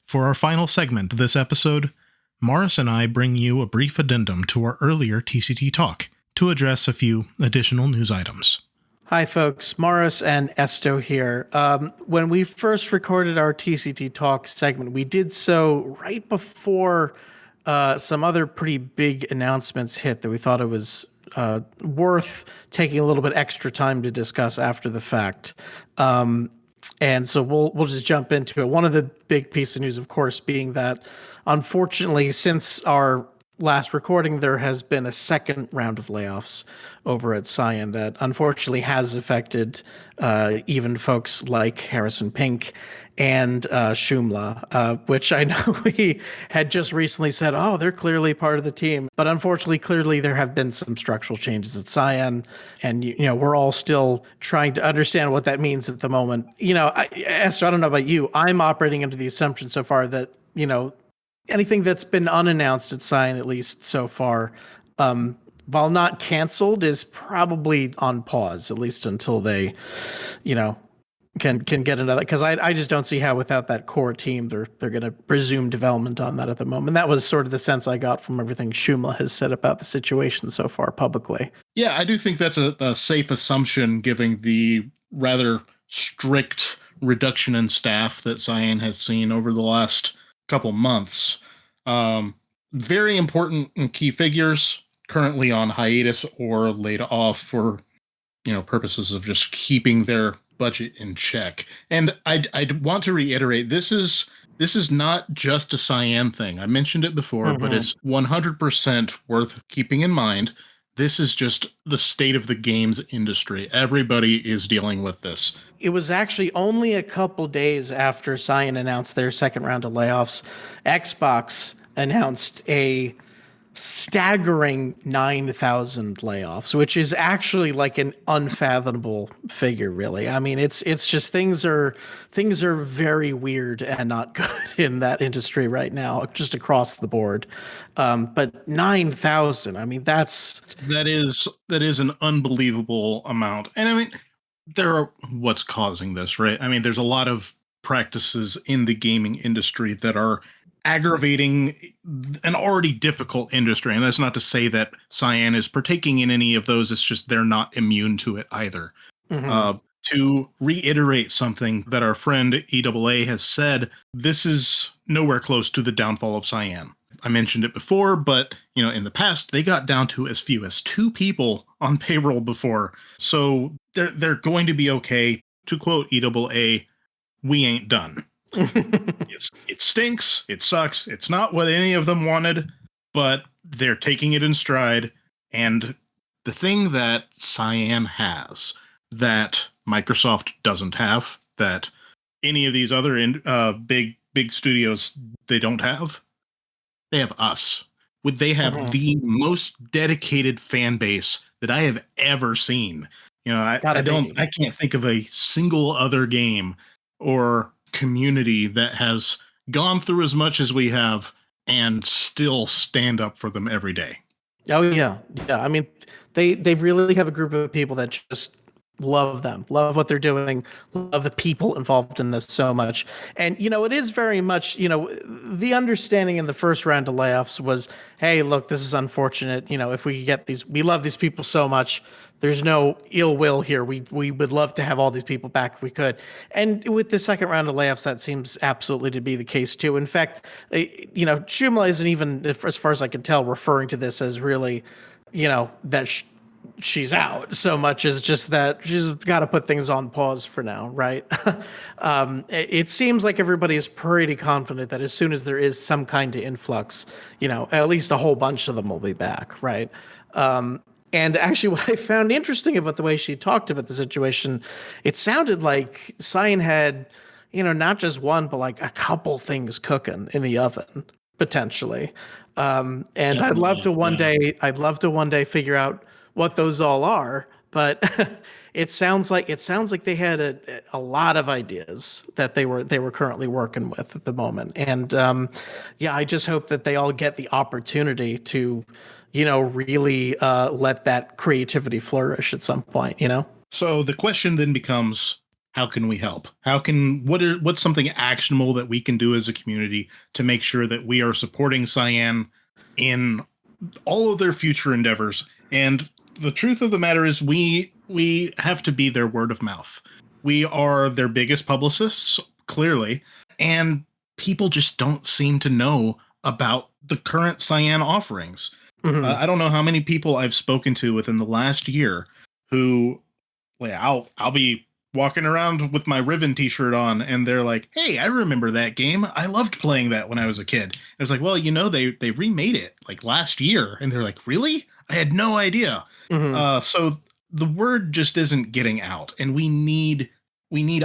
A: For our final segment of this episode, Maurus and I bring you a brief addendum to our earlier TCT Talk to address a few additional news items.
D: Hi folks, Maurus and Esto here. When we first recorded our TCT Talk segment, we did so right before some other pretty big announcements hit that we thought it was worth taking a little bit extra time to discuss after the fact. And so we'll just jump into it. One of the big pieces of news, of course, being that unfortunately, since our last recording, there has been a second round of layoffs over at Cyan that unfortunately has affected even folks like Harrison Pink and Shumla, which I know we had just recently said, oh, they're clearly part of the team. But unfortunately, clearly there have been some structural changes at Cyan, and we're all still trying to understand what that means at the moment. Esther, I don't know about you. I'm operating under the assumption so far that, anything that's been unannounced at Cyan, at least so far, while not canceled, is probably on pause, at least until they, can get another. Because I just don't see how without that core team, they're going to resume development on that at the moment. That was sort of the sense I got from everything Shumla has said about the situation so far publicly.
E: Yeah, I do think that's a safe assumption, given the rather strict reduction in staff that Cyan has seen over the last couple months. Very important and key figures currently on hiatus or laid off for purposes of just keeping their budget in check. And I'd want to reiterate, this is not just a Cyan thing. I mentioned it before, but it's 100% worth keeping in mind This is just the state of the games industry. Everybody is dealing with this.
D: It was actually only a couple days after Cyan announced their second round of layoffs, Xbox announced a staggering 9,000 layoffs, which is actually like an unfathomable figure, really. I mean, it's just things are very weird and not good in that industry right now, just across the board. But 9,000, I mean,
E: that is an unbelievable amount. And I mean, what's causing this, right? I mean, there's a lot of practices in the gaming industry that are aggravating an already difficult industry. And that's not to say that Cyan is partaking in any of those. It's just they're not immune to it either.
D: Mhm.
E: To reiterate something that our friend EAA has said, this is nowhere close to the downfall of Cyan. I mentioned it before, but in the past, they got down to as few as 2 people on payroll before. So they're going to be okay. To quote EAA, we ain't done. It stinks. It sucks. It's not what any of them wanted, but they're taking it in stride. And the thing that Cyan has that Microsoft doesn't have, that any of these other big studios they don't have, they have us. They have the most dedicated fan base that I have ever seen. I can't think of a single other game or community that has gone through as much as we have and still stand up for them every day.
D: Oh yeah. I mean, they really have a group of people that just love them, love what they're doing, love the people involved in this so much. And it is very much, the understanding in the first round of layoffs was, hey, look, this is unfortunate. If we get these, we love these people so much. There's no ill will here. We would love to have all these people back if we could. And with the second round of layoffs, that seems absolutely to be the case too. In fact, Shumla isn't even, as far as I can tell, referring to this as really, that she's out so much as just that she's got to put things on pause for now, right? It seems like everybody is pretty confident that as soon as there is some kind of influx, at least a whole bunch of them will be back, right? And actually, what I found interesting about the way she talked about the situation, it sounded like Cyan had, not just one, but like a couple things cooking in the oven potentially. And I'd love to one day figure out what those all are, but it sounds like they had a lot of ideas that they were currently working with at the moment. And I just hope that they all get the opportunity to really let that creativity flourish at some point,
E: So the question then becomes, how can we help? What's something actionable that we can do as a community to make sure that we are supporting Cyan in all of their future endeavors? And the truth of the matter is we have to be their word of mouth. We are their biggest publicists, clearly, and people just don't seem to know about the current Cyan offerings.
D: Mm-hmm.
E: I don't know how many people I've spoken to within the last year who, I'll be walking around with my Riven t-shirt on and they're like, hey, I remember that game. I loved playing that when I was a kid. I was like, well, they remade it like last year. And they're like, really? I had no idea.
D: Mm-hmm.
E: So the word just isn't getting out, and we need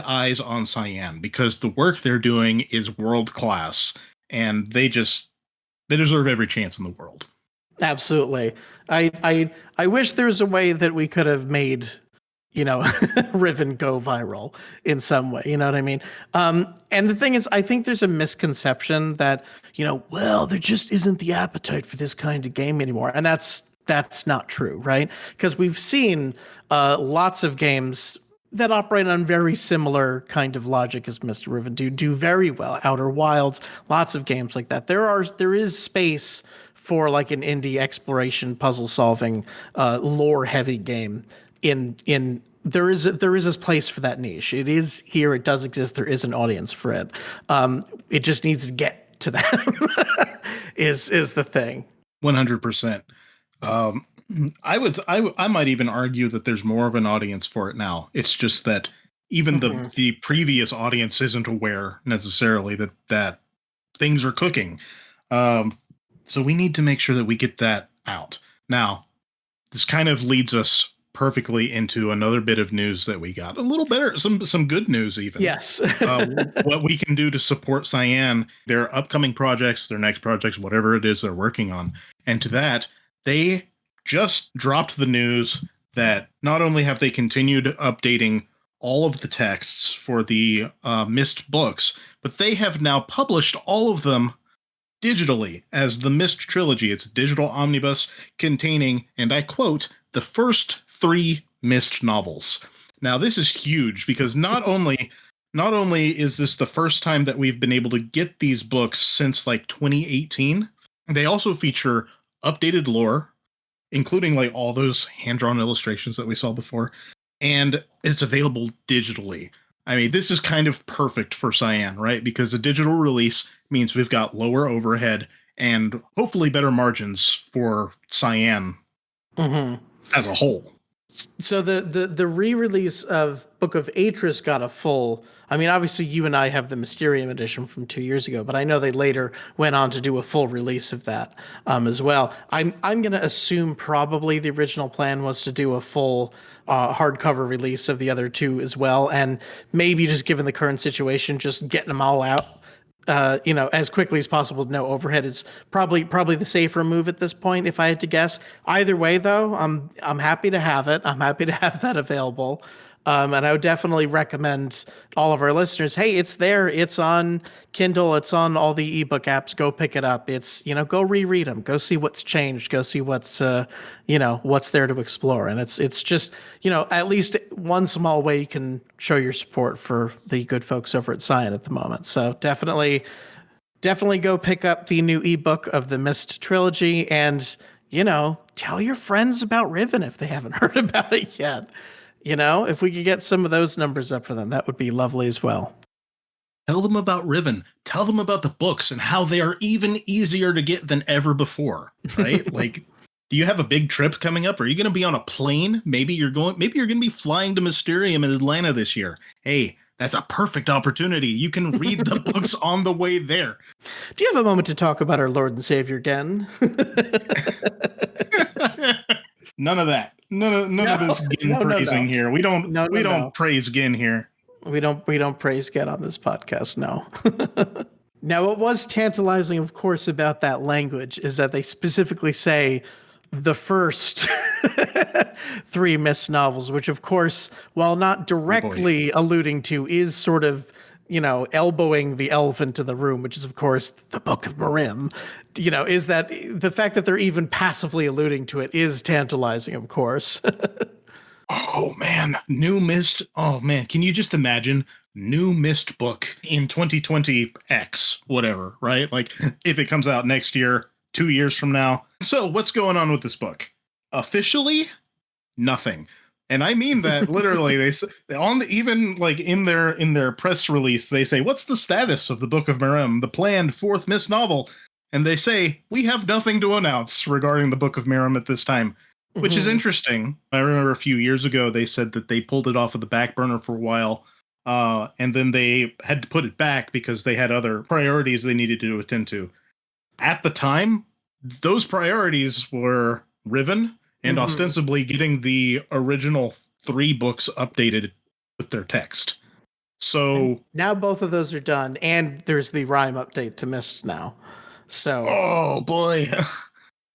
E: eyes on Cyan because the work they're doing is world class, and they deserve every chance in the world.
D: Absolutely. I wish there was a way that we could have made, Riven go viral in some way. You know what I mean? And the thing is, I think there's a misconception that, well, there just isn't the appetite for this kind of game anymore. And that's not true, right? Because we've seen lots of games that operate on very similar kind of logic as Myst Riven do very well. Outer Wilds, lots of games like that. There is space for like an indie exploration, puzzle solving, lore heavy game. There is this place for that niche. It is here. It does exist. There is an audience for it. It just needs to get to them. is the thing.
E: 100%. I might even argue that there's more of an audience for it now. It's just that even the previous audience isn't aware necessarily that things are cooking. So we need to make sure that we get that out. Now, this kind of leads us perfectly into another bit of news that we got. A little better, some good news even.
D: Yes.
E: What we can do to support Cyan, their upcoming projects, their next projects, whatever it is they're working on. And to that, they just dropped the news that not only have they continued updating all of the texts for the Myst books, but they have now published all of them digitally as the Myst trilogy. It's a digital omnibus containing, and I quote, the first 3 Myst novels. Now, this is huge because not only is this the first time that we've been able to get these books since like 2018, they also feature updated lore, including like all those hand-drawn illustrations that we saw before, and it's available digitally. I mean, this is kind of perfect for Cyan, right? Because a digital release means we've got lower overhead and hopefully better margins for Cyan as a whole.
D: So the re-release of Book of Atris got a full. I mean, obviously you and I have the Mysterium edition from 2 years ago, but I know they later went on to do a full release of that as well. I'm going to assume probably the original plan was to do a full hardcover release of the other 2 as well, and maybe just given the current situation, just getting them all out as quickly as possible. No overhead is probably the safer move at this point, if I had to guess. Either way, though, I'm happy to have it. I'm happy to have that available. And I would definitely recommend all of our listeners, hey, it's there. It's on Kindle. It's on all the ebook apps. Go pick it up. It's, go reread them. Go see what's changed. Go see what's there to explore. And it's just, at least one small way you can show your support for the good folks over at Cyan at the moment. So definitely go pick up the new ebook of the Myst trilogy and, tell your friends about Riven if they haven't heard about it yet. If we could get some of those numbers up for them, that would be lovely as well.
E: Tell them about Riven. Tell them about the books and how they are even easier to get than ever before, right? Like, do you have a big trip coming up? Are you going to be on a plane? Maybe you're going to be flying to Mysterium in Atlanta this year. Hey, that's a perfect opportunity. You can read the books on the way there.
D: Do you have a moment to talk about our Lord and Savior Gen?
E: None of that. None of this Gen praising here. We don't praise Gen here.
D: We don't praise Gen on this podcast. No. Now, what was tantalizing, of course, about that language is that they specifically say the first 3 Myst novels, which, of course, while not directly alluding to, is sort of, elbowing the elephant in the room, which is, of course, the Book of Rime. Is that the fact that they're even passively alluding to it is tantalizing, of course.
E: Oh, man. New Myst. Oh, man. Can you just imagine new Myst book in 2020X, whatever, right? Like, if it comes out next year, 2 years from now. So what's going on with this book? Officially, nothing. And I mean that literally. They say in their press release, they say, "What's the status of the Book of Rime, the planned 4th Myst novel?" And they say, "We have nothing to announce regarding the Book of Rime at this time," which is interesting. I remember a few years ago they said that they pulled it off of the back burner for a while, and then they had to put it back because they had other priorities they needed to attend to. At the time, those priorities were Riven and ostensibly getting the original 3 books updated with their text. So
D: and now both of those are done, and there's the Rime update to Myst now. So,
E: oh boy,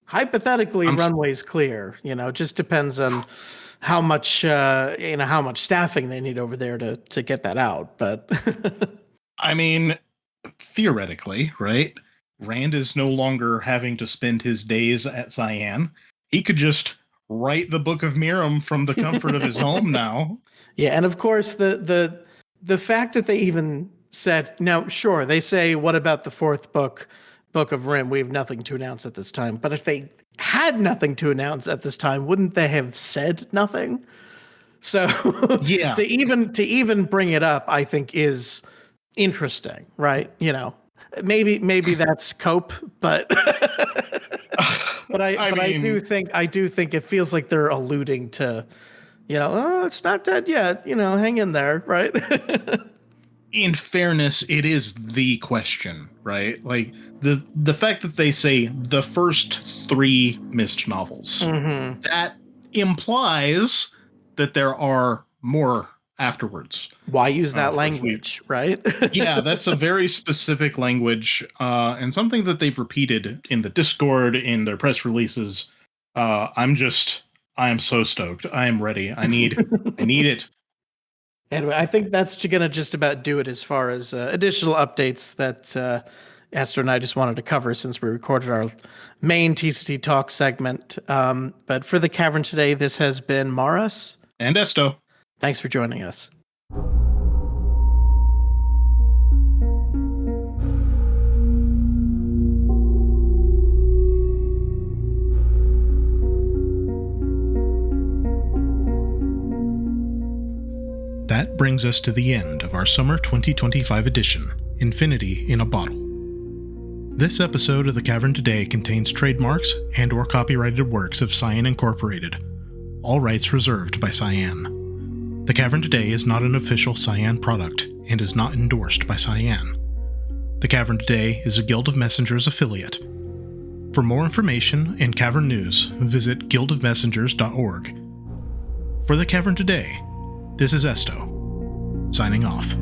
D: hypothetically, runway's clear. It just depends on how much staffing they need over there to get that out. But
E: I mean, theoretically, right? Rand is no longer having to spend his days at Cyan. He could just write the Book of Rime from the comfort of his home now.
D: Yeah, and of course the fact that they even said, now sure, they say, what about the 4th Book of Rime? We have nothing to announce at this time. But if they had nothing to announce at this time, wouldn't they have said nothing? So yeah, to even bring it up, I think is interesting, right? Maybe that's cope, but but I do think it feels like they're alluding to, it's not dead yet. Hang in there, right?
E: In fairness, it is the question, right? Like the fact that they say the first 3 Myst novels, that implies that there are more afterwards.
D: Why use that language, right?
E: Yeah, that's a very specific language, and something that they've repeated in the Discord, in their press releases. I am so stoked. I am ready. I need it.
D: Anyway, I think that's going to just about do it as far as additional updates that Esther and I just wanted to cover since we recorded our main TCT Talk segment. But for the Cavern today, this has been Maurus
E: and Esto.
D: Thanks for joining us.
A: That brings us to the end of our Summer 2025 edition, Infinity in a Bottle. This episode of The Cavern Today contains trademarks and/or copyrighted works of Cyan Incorporated. All rights reserved by Cyan. The Cavern Today is not an official Cyan product and is not endorsed by Cyan. The Cavern Today is a Guild of Messengers affiliate. For more information and Cavern news, visit guildofmessengers.org. For The Cavern Today, this is Esto, signing off.